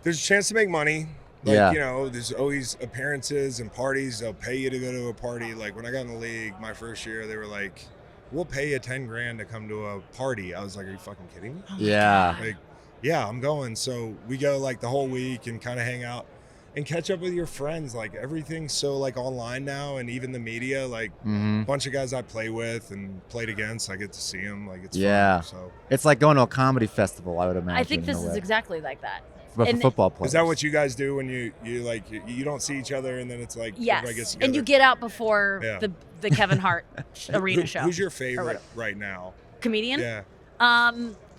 There's a chance to make money. Like, Yeah. you know, there's always appearances and parties. They'll pay you to go to a party. Like when I got in the league my first year, they were like, we'll pay you 10 grand to come to a party. I was like, are you fucking kidding me? Yeah. Like, yeah, I'm going. So we go like the whole week and kind of hang out and catch up with your friends. Like everything's so like online now, and even the media, like hmm a bunch of guys I play with and played against, I get to see them. Like it's Yeah. fun. So It's like going to a comedy festival, I would imagine. I think in this a is way. exactly like that. But for and- football players. is that what you guys do when you like you don't see each other and then it's like everybody gets Yes, together? and you get out before Yeah. the Kevin Hart arena Who- show. Who's your Or favorite whatever. right now? Comedian? Yeah.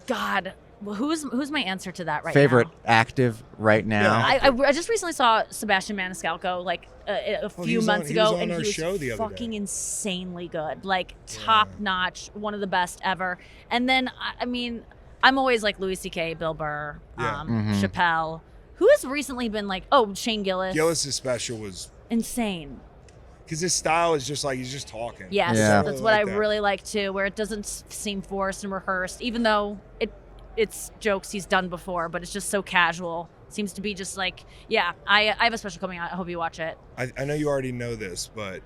God, well, who's my answer to that right favorite now? active right now? Yeah. I just recently saw Sebastian Maniscalco like a Oh, he few was months on- he was ago, on and our he was show the other fucking day. insanely good, like top notch, one of the best ever. And then I mean, I'm always like Louis C.K., Bill Burr, Yeah. Mhm. Chappelle. Who has recently been like Shane Gillis? Gillis' special was Insane. because his style is just like he's just talking. Yes, Yeah. that's what I that. really like too, where it doesn't seem forced and rehearsed, even though it's jokes he's done before, but it's just so casual. Seems to be just like, yeah, I have a special coming out. I hope you watch it. I know you already know this, but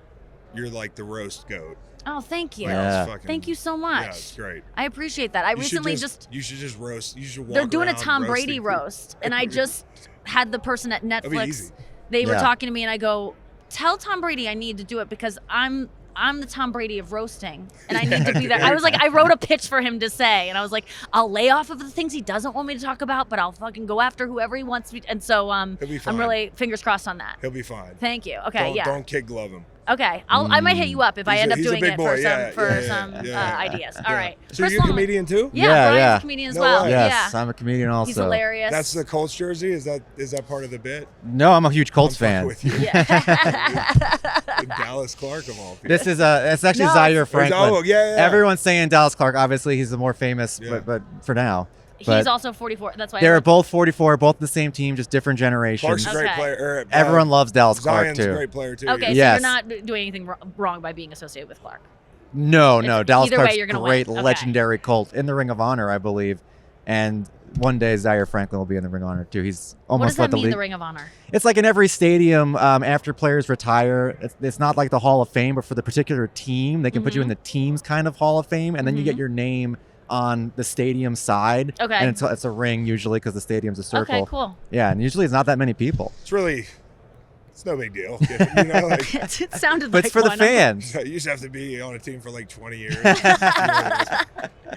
you're like the roast goat. Oh, thank you. Like, Yeah. it's fucking- Thank you so much. Yeah, it's great. I appreciate that. I You should recently you should just roast. You should walk they're doing a around Tom roasting Brady people. roast, and I just had the person at be Netflix. easy. They were Yeah. talking to me, and I go, "Tell Tom Brady I need to do it because I'm the Tom Brady of roasting, and I need to be there." I was like, I wrote a pitch for him to say, and I was like, I'll lay off of the things he doesn't want me to talk about, but I'll fucking go after whoever he wants me. And so He'll be fine. I'm really fingers crossed on that. He'll be fine. Thank you. Okay, don't, yeah. Don't kid glove him. Okay, I might hit you up if I end up He's a doing big it boy. for some ideas. All right. So Chris you're a Long. comedian too? Yeah, Brian's yeah. a comedian as No well. way. Yes, Yeah. I'm a comedian also. He's hilarious. That's the Colts jersey. Is that part of the bit? No, I'm a huge Colts I'm fan. fucking with you. Yeah. Dallas Clark of all people. This is it's actually No, Zaire Franklin. Oh, yeah. Everyone's saying Dallas Clark. Obviously, he's the more famous, Yeah. but for now. He's But also 44. That's why they're both 44, both the same team, just different generations. Clark's a great Okay. player. Everyone loves Dallas Clark Zion's too. a great player too. Okay, Yes. so you're not doing anything wrong by being associated with Clark. No, Dallas either way, Clark's you're gonna great, win. Okay. legendary Colt in the Ring of Honor, I believe. And one day Zaire Franklin will be in the Ring of Honor too. He's What almost does that led the mean, league. the Ring of Honor? It's like in every stadium after players retire. It's not like the Hall of Fame, but for the particular team, they can put you in the team's kind of Hall of Fame, and then you get your name on the stadium side. Okay. And it's a ring usually because the stadium's a circle. Okay, cool. Yeah, and usually it's not that many people. It's no big deal. You know, like, It sounded But like it's for the one. fans. you just have to be on a team for like 20 years.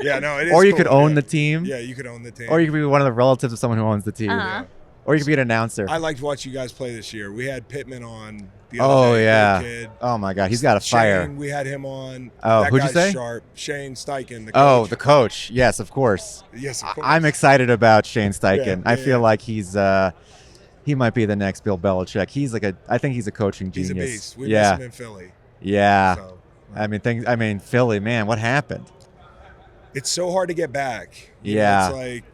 Yeah, no, it is. Or you cool, could own yeah. the team. Yeah, you could own the team. Or you could be one of the relatives of someone who owns the team. Uh-huh. Or you could be an announcer. I liked watching you guys play this year. We had Pittman on the Oh, other day. yeah. Good kid. Oh my God, he's got a fire. Shane, we had him on. Oh, that who'd you guy's say? Sharp. Shane Steichen, the coach. Oh, the coach. Yes, of course. Yes, of course. I'm excited about Shane Steichen. Yeah, I yeah, feel yeah. like he might be the next Bill Belichick. I think he's a coaching He's genius. a beast. We yeah. miss him in Philly. Yeah. So. I mean Philly, man, what happened? It's so hard to get back. You know, Yeah. it's like,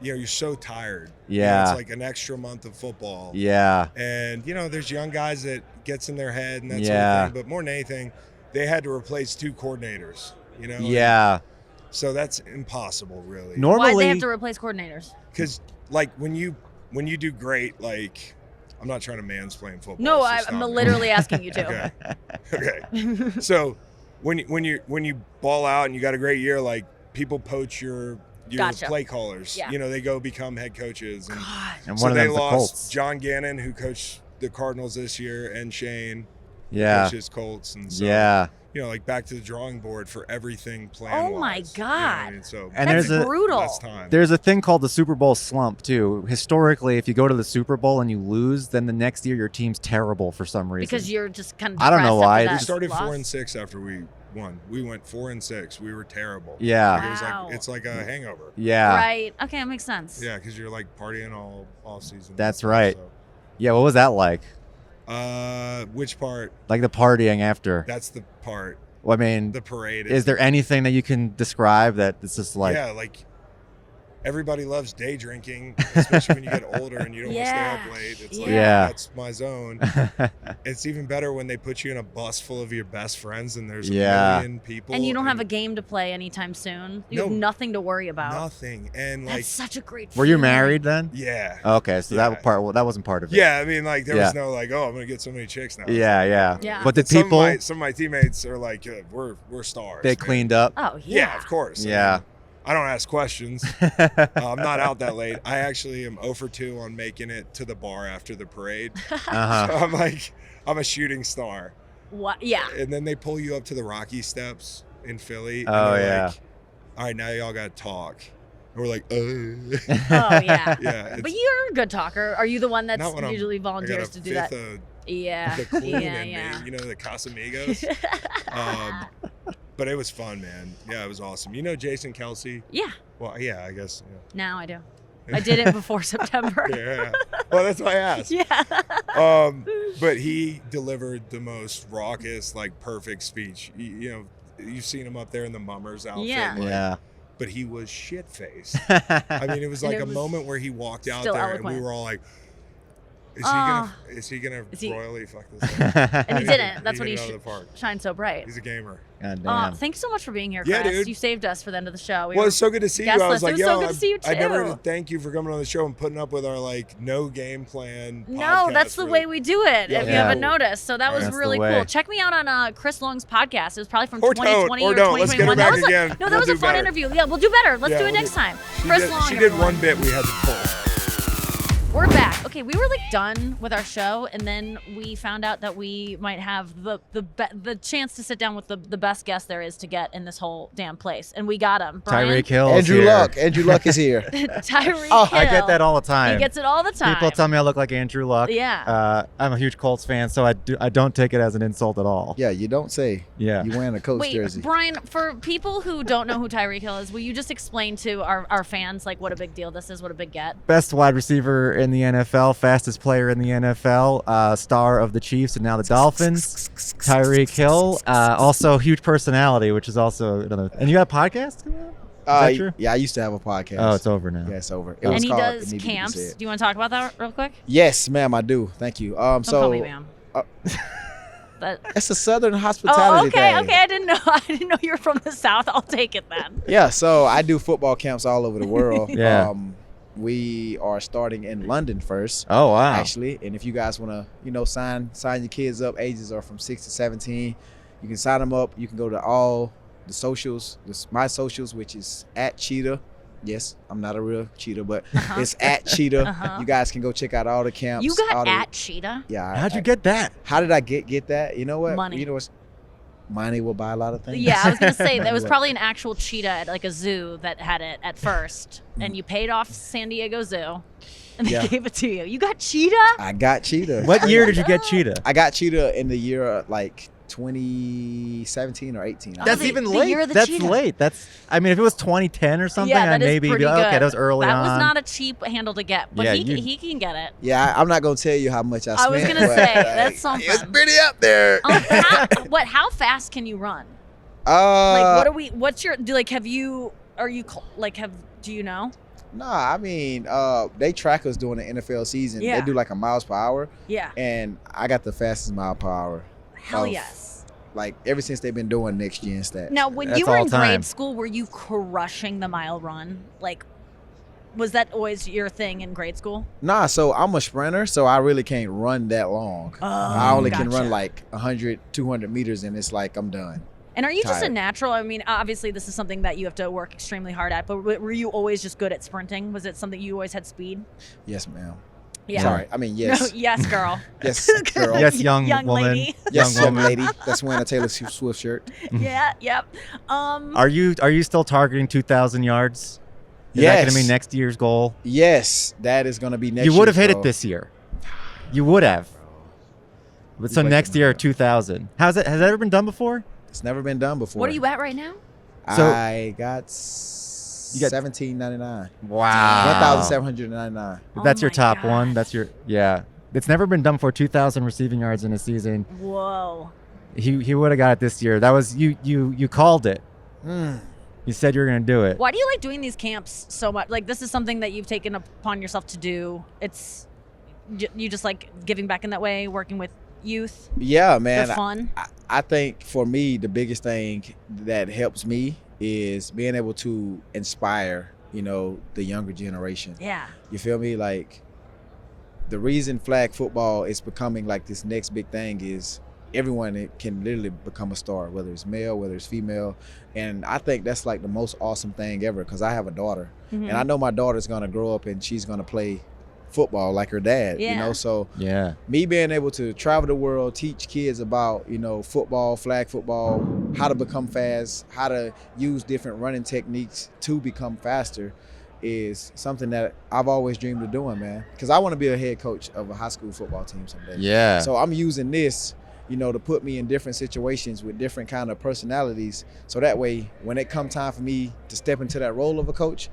you're so tired. Yeah. It's like an extra month of football. Yeah. And, there's young guys that gets in their head and that sort Yeah. of thing. But more than anything, they had to replace 2 coordinators, and Yeah. so that's impossible, really. Normally, Why'd they have to replace coordinators? Because, like, when you do great, like, I'm not trying to mansplain football. No, so I'm stop me. literally asking you to. Okay. So when you ball out and you got a great year, like, people poach your Gotcha. play callers. Yeah. They go become head coaches. And and so one of they them's the lost Colts. John Gannon, who coached the Cardinals this year, and Shane, Yeah. coaches Colts. And so, Yeah. like, back to the drawing board for everything plan. Oh my God. So And That's there's a- brutal. less time. There's a thing called the Super Bowl slump too. Historically, if you go to the Super Bowl and you lose, then the next year your team's terrible for some reason. Because you're just kind of I don't know depressed why. after We We that started loss. 4-6 after we won. We went 4-6. We were terrible. Yeah. Like, it was Wow. like, it's like a hangover. Yeah. Right. Okay, that makes sense. Yeah, because you're like partying all off season. That's right. Yeah. What was that like? Which part? Like the partying after? That's the part. Well, I mean, The parade. is there anything that you can describe that it's just like? Yeah, like everybody loves day drinking, especially when you get older and you don't want to stay Yeah. up late. It's like, Yeah. that's my zone. It's even better when they put you in a bus full of your best friends and there's Yeah. a million people. And you don't have a game to play anytime soon. You have No. nothing to worry about. Nothing. And like, That's such a great Were you feeling. married then? yeah. Okay, so Yeah. that wasn't part of it. Yeah, I mean, like, there Yeah. was no like, oh, I'm gonna get so many chicks now. Yeah, yeah. Yeah. But did Some people? of my teammates are like, we're stars. They man. cleaned up. Oh, Yeah, yeah. of course. I Yeah. mean, I don't ask questions. I'm not out that late. I actually am 0 for 2 on making it to the bar after the parade. Uh-huh. So I'm like, I'm a shooting star. What? Yeah. And then they pull you up to the Rocky Steps in Philly. And Oh, they're yeah. like, all right, now y'all got to talk. And we're like, Oh, yeah. yeah. But you're a good talker. Are you the one that's Not when I'm- usually I got a volunteers to do that? fifth of Yeah. the queen Yeah, in yeah. me, the Casamigos. But it was fun, man. Yeah, it was awesome. You know Jason Kelsey? Yeah. Well, yeah, I guess. Now I do. I did it before September. Yeah. Well, that's why I asked. Yeah. But he delivered the most raucous, like, perfect speech. You've seen him up there in the Mummers outfit. Yeah. like, Yeah. But he was shit-faced. I mean, it was And like it a was moment where he walked out still there eloquent. and we were all like, is he gonna Is he- royally fuck this up? And he didn't. That's what hit he it out of the park. shines so bright. He's a gamer. God damn. Thanks so much for being here, Yeah, Chris. dude. You saved us for the end of the show. Well, it's so good to see you. guest I was list. It like, was yo, so good to see you, I never too. thank you for coming on the show and putting up with our like no game plan. No, podcast that's the for way we do it. Yeah. If you Yeah. haven't noticed, so that was That's the really way. cool. Check me out on Chris Long's podcast. It was probably from Or 2020 don't, or or don't. Let's get her 2021. That back was again. no, that We'll was a do fun better. interview. Yeah, we'll do better. Let's Yeah, do it we'll next time. She Chris did, Long. she did everyone. one bit we had to pull. We're back. Okay, we were like done with our show, and then we found out that we might have the chance to sit down with the best guest there is to get in this whole damn place, and we got him. Brian? Tyreek Hill. Andrew Luck. Andrew Luck is here. Tyreek Oh, Hill. I get that all the time. He gets it all the time. People tell me I look like Andrew Luck. Yeah. I'm a huge Colts fan, so I don't take it as an insult at all. Yeah, you don't say. Yeah. You wearing a Colts Wait, jersey. Brian, for people who don't know who Tyreek Hill is, will you just explain to our fans like what a big deal this is, what a big get? Best wide receiver in the NFL, fastest player in the NFL, star of the Chiefs and now the Dolphins, Tyreek Hill. Also, huge personality, which is also another. And you got a podcast? Is that true? Yeah, I used to have a podcast. Oh, it's over now. Yeah, it's over. It And was he called does It Needed to Be camps. Said. Do you want to talk about that real quick? Yes, ma'am, I do. Thank you. Don't call me ma'am. But, It's a Southern hospitality thing. Okay. I didn't know you were from the South. I'll take it then. Yeah, so I do football camps all over the world. Yeah. We are starting in London first. Oh, wow. Actually, and if you guys want to, sign your kids up, ages are from 6 to 17. You can sign them up. You can go to all the socials, my socials, which is at Cheetah. Yes, I'm not a real cheetah, but it's at Cheetah. You guys can go check out all the camps. You got at Cheetah? Yeah. How'd you get that? How did I get that? You know what? Money. You know what's money will buy a lot of things. Yeah, I was going to say, there was probably an actual cheetah at like a zoo that had it at first, and you paid off San Diego Zoo, and they gave it to you. You got cheetah? I got Cheetah. What year did you get Cheetah? I got Cheetah in the year like 2017 or 18. That's the- even the late. year of the That's cheetah. late. I mean, if it was 2010 or something, Yeah, that I'd is maybe pretty be good. okay. That was early That on. was not a cheap handle to get, but Yeah, he can get it. Yeah, I'm not gonna tell you how much I spent. I was gonna but, say, that's something. It's pretty up there. How fast can you run? What's your, do you know? Nah, I mean, they track us during the NFL season. Yeah. They do like a miles per hour, Yeah. and I got the fastest mile per hour. Hell of, yes. Like ever since they've been doing next gen stats. Now, when That's you were all in time. grade school, were you crushing the mile run? Like, was that always your thing in grade school? Nah, so I'm a sprinter, so I really can't run that long. Oh, I only can gotcha. run like 100, 200 meters, and it's like I'm done. And are you just a Tired. natural? I mean, obviously, this is something that you have to work extremely hard at, but were you always just good at sprinting? Was it something you always had speed? Yes, ma'am. Yeah. Sorry, I mean yes. No, yes, girl. Yes, girl. Yes, young woman. lady. Yes, young young woman. lady. That's wearing a Taylor Swift shirt. Yeah, yep. Are you still targeting 2,000 yards? Is that Yes. going to be next year's goal? Yes, that is going to be next. You would have year's hit goal. it this year. You would have. But so breaking next my year, heart. 2,000. Has that ever been done before? It's never been done before. What are you at right now? So- I got You got- $17.99. Wow. $1,799. That's Oh your my top gosh. one. That's your It's never been done before. 2,000 receiving yards in a season. Whoa. He would have got it this year. That was you called it. You said you were going to do it. Why do you like doing these camps so much? Like, this is something that you've taken upon yourself to do. It's you just like giving back in that way, working with youth. Yeah, man. They're fun. I think for me, the biggest thing that helps me is being able to inspire, the younger generation. Yeah. You feel me? Like, the reason flag football is becoming like this next big thing is everyone can literally become a star, whether it's male, whether it's female. And I think that's like the most awesome thing ever because I have a daughter. Mhm. And I know my daughter's going to grow up and she's going to play football like her dad, Yeah. So Yeah. me being able to travel the world, teach kids about, football, flag football, how to become fast, how to use different running techniques to become faster is something that I've always dreamed of doing, man. Because I want to be a head coach of a high school football team someday. Yeah. So I'm using this, to put me in different situations with different kind of personalities. So that way, when it come time for me to step into that role of a coach,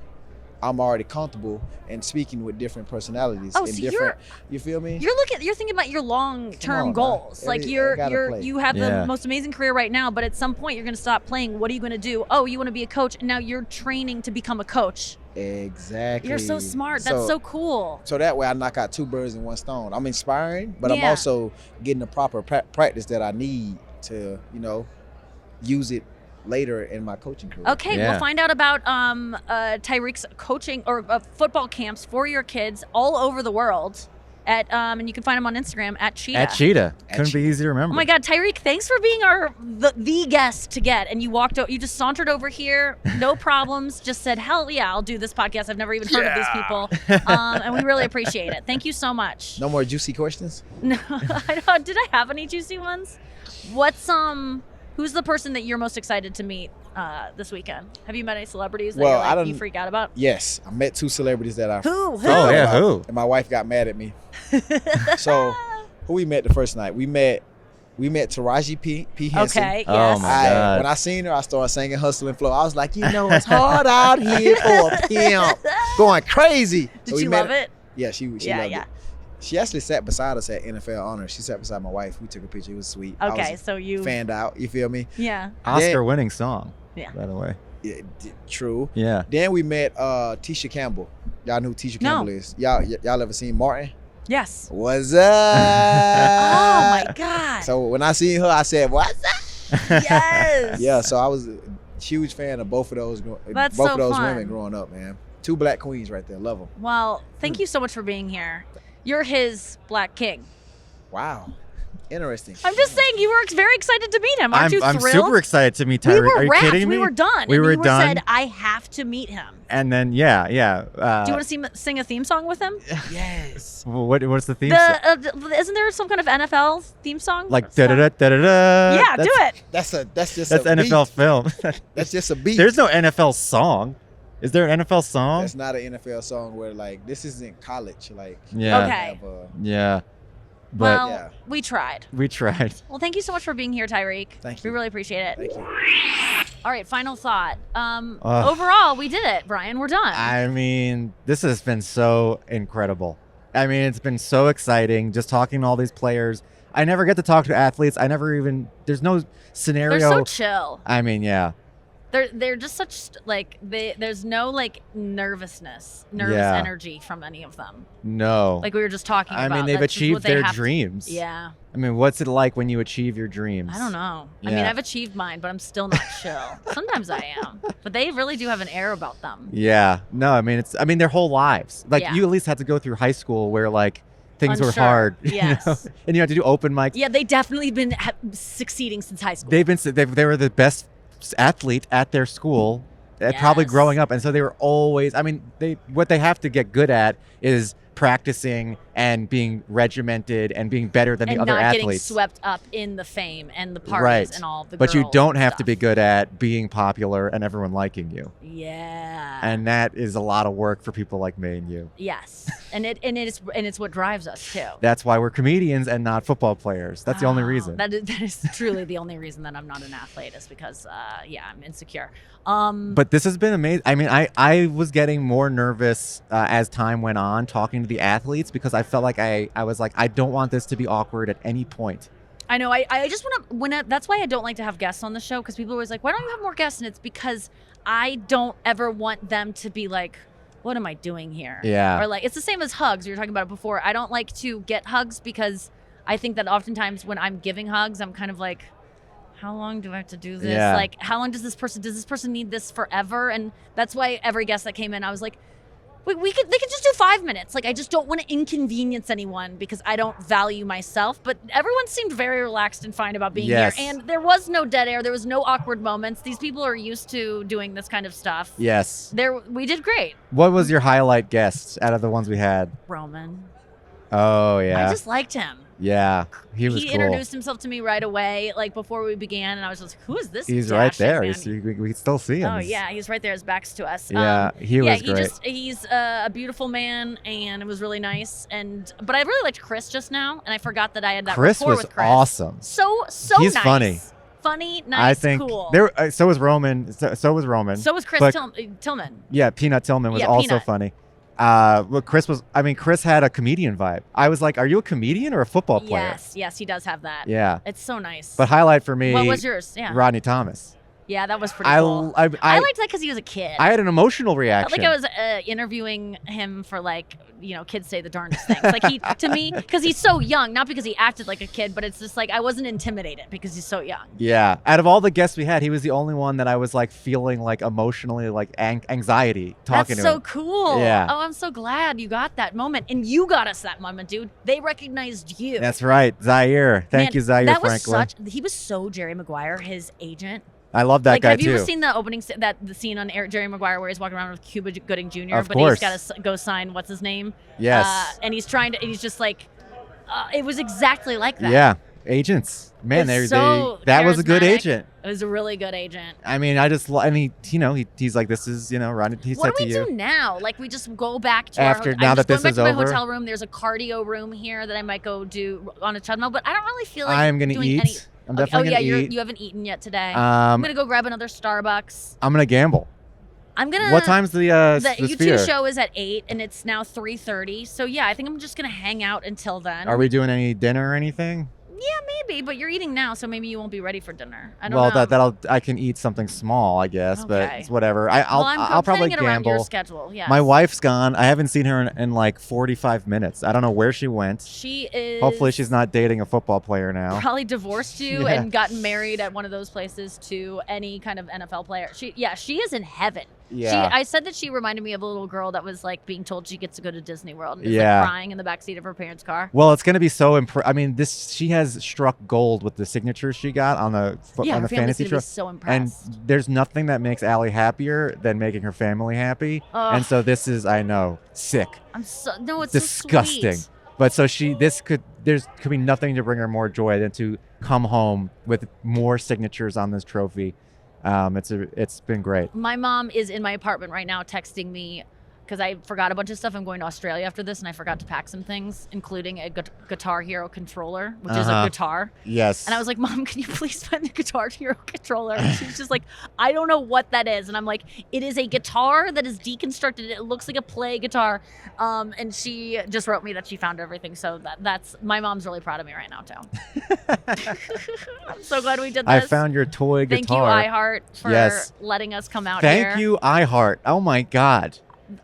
I'm already comfortable and speaking with different personalities Oh, and so different. You feel me? You're thinking about your long-term on, goals. man. Like I gotta play. you have Yeah. the most amazing career right now, but at some point you're going to stop playing. What are you going to do? Oh, you want to be a coach, and now you're training to become a coach. Exactly. You're so smart. That's so cool. So that way I knock out two birds in one stone. I'm inspiring, but I'm Yeah. also getting the proper practice that I need to, use it later in my coaching career. Okay, Yeah. we'll find out about Tyreek's coaching or football camps for your kids all over the world. and you can find him on Instagram at Cheetah. At Cheetah. Couldn't be easy to remember. Oh my God, Tyreek! Thanks for being the guest to get. And you just sauntered over here, no problems. Just said, hell yeah, I'll do this podcast. I've never even heard of these people, and we really appreciate it. Thank you so much. No more juicy questions? No, I don't. Did I have any juicy ones? Who's the person that you're most excited to meet this weekend? Have you met any celebrities that you freak out about? Yes, I met 2 celebrities that I Who? Oh yeah, who? And my wife got mad at me. So, who we met the first night? We met Taraji P. Henson. Okay. Oh, Yes. my God. When I seen her, I started singing "Hustle and Flow." I was like, it's hard out here for a pimp, going crazy. Did she love it? Yeah, she loved it. She actually sat beside us at NFL Honors. She sat beside my wife. We took a picture. It was sweet. Okay, so you fanned out. You feel me? Yeah. Oscar-winning song. Yeah. By the way. Yeah, true. Yeah. Then we met Tisha Campbell. Y'all know who Tisha Campbell is? Y'all ever seen Martin? Yes. What's up? Oh my God. So when I seen her, I said, "What's up?" Yes. Yeah. So I was a huge fan of both of those. That's both so of those fun. women growing up, man. 2 black queens right there. Love them. Well, thank you so much for being here. You're his Black King. Wow. Interesting. I'm just saying, you were very excited to meet him. Aren't you I'm thrilled? super excited to meet We Tyreek. were Are you wrapped. kidding me? We were done. We and were you done. said, I have to meet him. And then, yeah. Do you want to sing a theme song with him? Yes. What's the theme song? Isn't there some kind of NFL theme song? Like da-da-da-da-da-da. Yeah, do it. That's just That's a NFL beat. film. That's just a beat. There's no NFL song. Is there an NFL song? That's not an NFL song where this isn't college. Yeah. Okay. Yeah. But Well, yeah. we tried. we tried. Well, thank you so much for being here, Tyreek. Thank We you. really appreciate it. Thank you. All right, final thought. Overall, we did it, Brian. We're done. I mean, this has been so incredible. I mean, it's been so exciting just talking to all these players. I never get to talk to athletes. There's no scenario. They're so chill. I mean, yeah. They're just such there's no nervous Yeah. energy from any of them. No. Like we were just talking I about. mean, they've That's just what achieved they their have to- dreams. Yeah. I mean, what's it like when you achieve your dreams? I don't know. I mean, Yeah. I've achieved mine, but I'm still not chill. Sometimes I am, but they really do have an air about them. Yeah. No, I mean, their whole lives. Like, Yeah. you at least had to go through high school where, things were Unsure. hard. Yes. You know? And you had to do open mics. Yeah, they definitely been succeeding since high school. They were the best athlete at their school, probably Yes. growing up, and so they were always. I mean, what they have to get good at is practicing and being regimented and being better than and the other not getting athletes. swept up in the fame and the parties Right. and all the. But you girl don't have to stuff. be good at being popular and everyone liking you, Yeah. and that is a lot of work for people like me and you. Yes, and it's what drives us too. That's why we're comedians and not football players. That's the only Oh, reason. That is truly the only reason that I'm not an athlete is because I'm insecure. But this has been amazing. I mean, I was getting more nervous as time went on talking to the athletes because I felt like I was like, I don't want this to be awkward at any point. I know. I just want to. That's why I don't like to have guests on the show because people are always like, "Why don't you have more guests?" And it's because I don't ever want them to be like, "What am I doing here?" Yeah. Or it's the same as hugs. We were talking about it before. I don't like to get hugs because I think that oftentimes when I'm giving hugs, I'm kind of like, how long do I have to do this? Yeah. How long does this person need this forever? And that's why every guest that came in, I was like, they could just do 5 minutes. I just don't want to inconvenience anyone because I don't value myself. But everyone seemed very relaxed and fine about being Yes. here. And there was no dead air. There was no awkward moments. These people are used to doing this kind of stuff. Yes. We did great. What was your highlight guest out of the ones we had? Roman. Oh, yeah. I just liked him. Yeah. He was cool. Introduced himself to me right away, before we began, and I was just like, who is this? He's right dashing there. man? We can still see him. Oh yeah, he's right there. His back's to us. Yeah, he was great. He's a beautiful man, and it was really nice. But I really liked Chris just now, and I forgot that I had that Chris rapport was with Chris. awesome. So He's nice. funny. Nice, I think cool. so was Roman. So was Roman. So was Chris But- Tillman. Yeah, Peanut Tillman was Yeah, also Peanut. funny. Chris had a comedian vibe. I was like, are you a comedian or a football player? Yes, he does have that. Yeah. It's so nice. But highlight for me, what was yours? Yeah, Rodney Thomas. yeah, that was pretty I cool. I I liked that because he was a kid. I had an emotional I felt reaction. like I was interviewing him for kids say the darndest things. Like to me, because he's so young, not because he acted like a kid, but it's just like I wasn't intimidated because he's so young. Yeah. Out of all the guests we had, he was the only one that I was like feeling like emotionally like anxiety talking That's to so him. cool. Yeah. Oh, I'm so glad you got that moment, and you got us that moment, dude. They recognized you. That's right. Zaire. Thank you, Zaire Franklin. He was so Jerry Maguire, his agent. I love that guy have too. you ever seen the opening the scene on Jerry Maguire where he's walking around with Cuba Gooding Jr. Of but course. he's got to go sign what's his name? Yes. And he's he's just like, it was exactly like that. Yeah. Agents. Man, It's so that was a good charismatic. agent. It was a really good agent. I mean, he's like, this is, Rodney, he What said do to we you. do now? Like, we just go back to After- our now I'm that just this going back is to my over? hotel room. There's a cardio room here that I might go do on a treadmill, but I don't really feel like I'm going to doing eat. any. I'm definitely going to eat. You haven't eaten yet today. I'm gonna go grab another Starbucks. I'm going to gamble. I'm gonna. What time's the The Sphere? U2 show is at 8, and it's now 3:30. So yeah, I think I'm just gonna hang out until then. Are we doing any dinner or anything? Yeah, maybe. But you're eating now, so maybe you won't be ready for dinner. I don't Well, know. I can eat something small, I guess, but Okay. it's whatever. I'll probably planning it around your gamble. schedule. Yeah. My wife's gone. I haven't seen her in like 45 minutes. I don't know where she went. She is. Hopefully she's not dating a football player now. Probably divorced you Yeah. and gotten married at one of those places to any kind of NFL player. She is in heaven. Yeah. I said that she reminded me of a little girl that was like being told she gets to go to Disney World and is Yeah. like crying in the backseat of her parents' car. Well, it's going to be so I mean, she has struck gold with the signatures she got on the Yeah, on her the family's fantasy gonna be trip. so And impressed. there's nothing that makes Allie happier than making her family happy. Ugh. And so this is, I know, sick. It's so Disgusting. sweet. But so there could be nothing to bring her more joy than to come home with more signatures on this trophy. It's been great. My mom is in my apartment right now texting me because I forgot a bunch of stuff. I'm going to Australia after this, and I forgot to pack some things, including a Guitar Hero controller, which is a guitar. Yes. And I was like, Mom, can you please find the Guitar Hero controller? And she's just like, I don't know what that is. And I'm like, it is a guitar that is deconstructed. It looks like a play guitar. And she just wrote me that she found everything. So that's my mom's really proud of me right now, too. I'm so glad we did this. I found your toy Thank guitar. you, iHeart, for Yes. letting us come out here. Thank you, iHeart. Oh my God.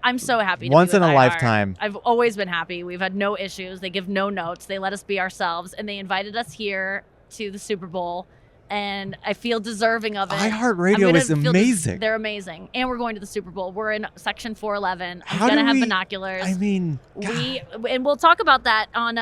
I'm so happy. Once to be in with a iHeart. lifetime. I've always been happy. We've had no issues. They give no notes. They let us be ourselves, and they invited us here to the Super Bowl. And I feel deserving of it. iHeartRadio is amazing. They're amazing, and we're going to the Super Bowl. We're in section 411. I'm How gonna do have we- binoculars. I mean, and we'll talk about that on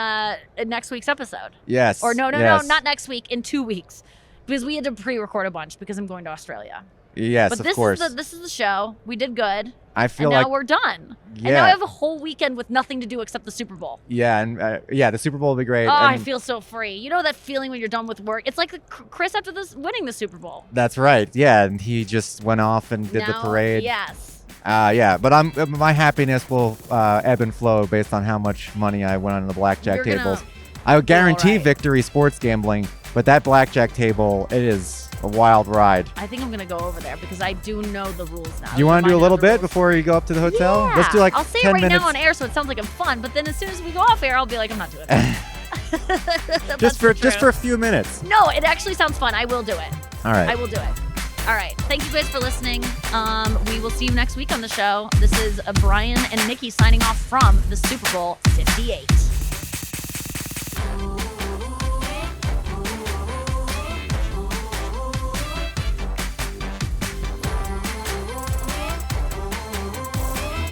next week's episode. yes. Or no, yes. not next week. In 2 weeks, because we had to pre-record a bunch because I'm going to Australia. Yes, But of this course. this is the show. We did good. I feel And now like we're done. And Yeah. now I have a whole weekend with nothing to do except the Super Bowl. and the Super Bowl will be great. Oh, I and feel so free. You know that feeling when you're done with work? It's like Chris after winning the Super Bowl. That's right. Yeah, and he just went off and did the Now, parade. Yes. But my happiness will ebb and flow based on how much money I went on the blackjack You're gonna tables. I would guarantee right. victory sports gambling, but that blackjack table, it is a wild ride. I think I'm going to go over there because I do know the rules now. You want to do a Remind me little of the bit rules. before you go up to the hotel? Yeah. Let's do like I'll say 10 it right minutes. now on air so it sounds like I'm fun, but then as soon as we go off air, I'll be like, I'm not doing it. just for a few minutes. No, it actually sounds fun. I will do it. All right. I will do it. All right. Thank you guys for listening. We will see you next week on the show. This is Brian and Nikki signing off from the Super Bowl 58.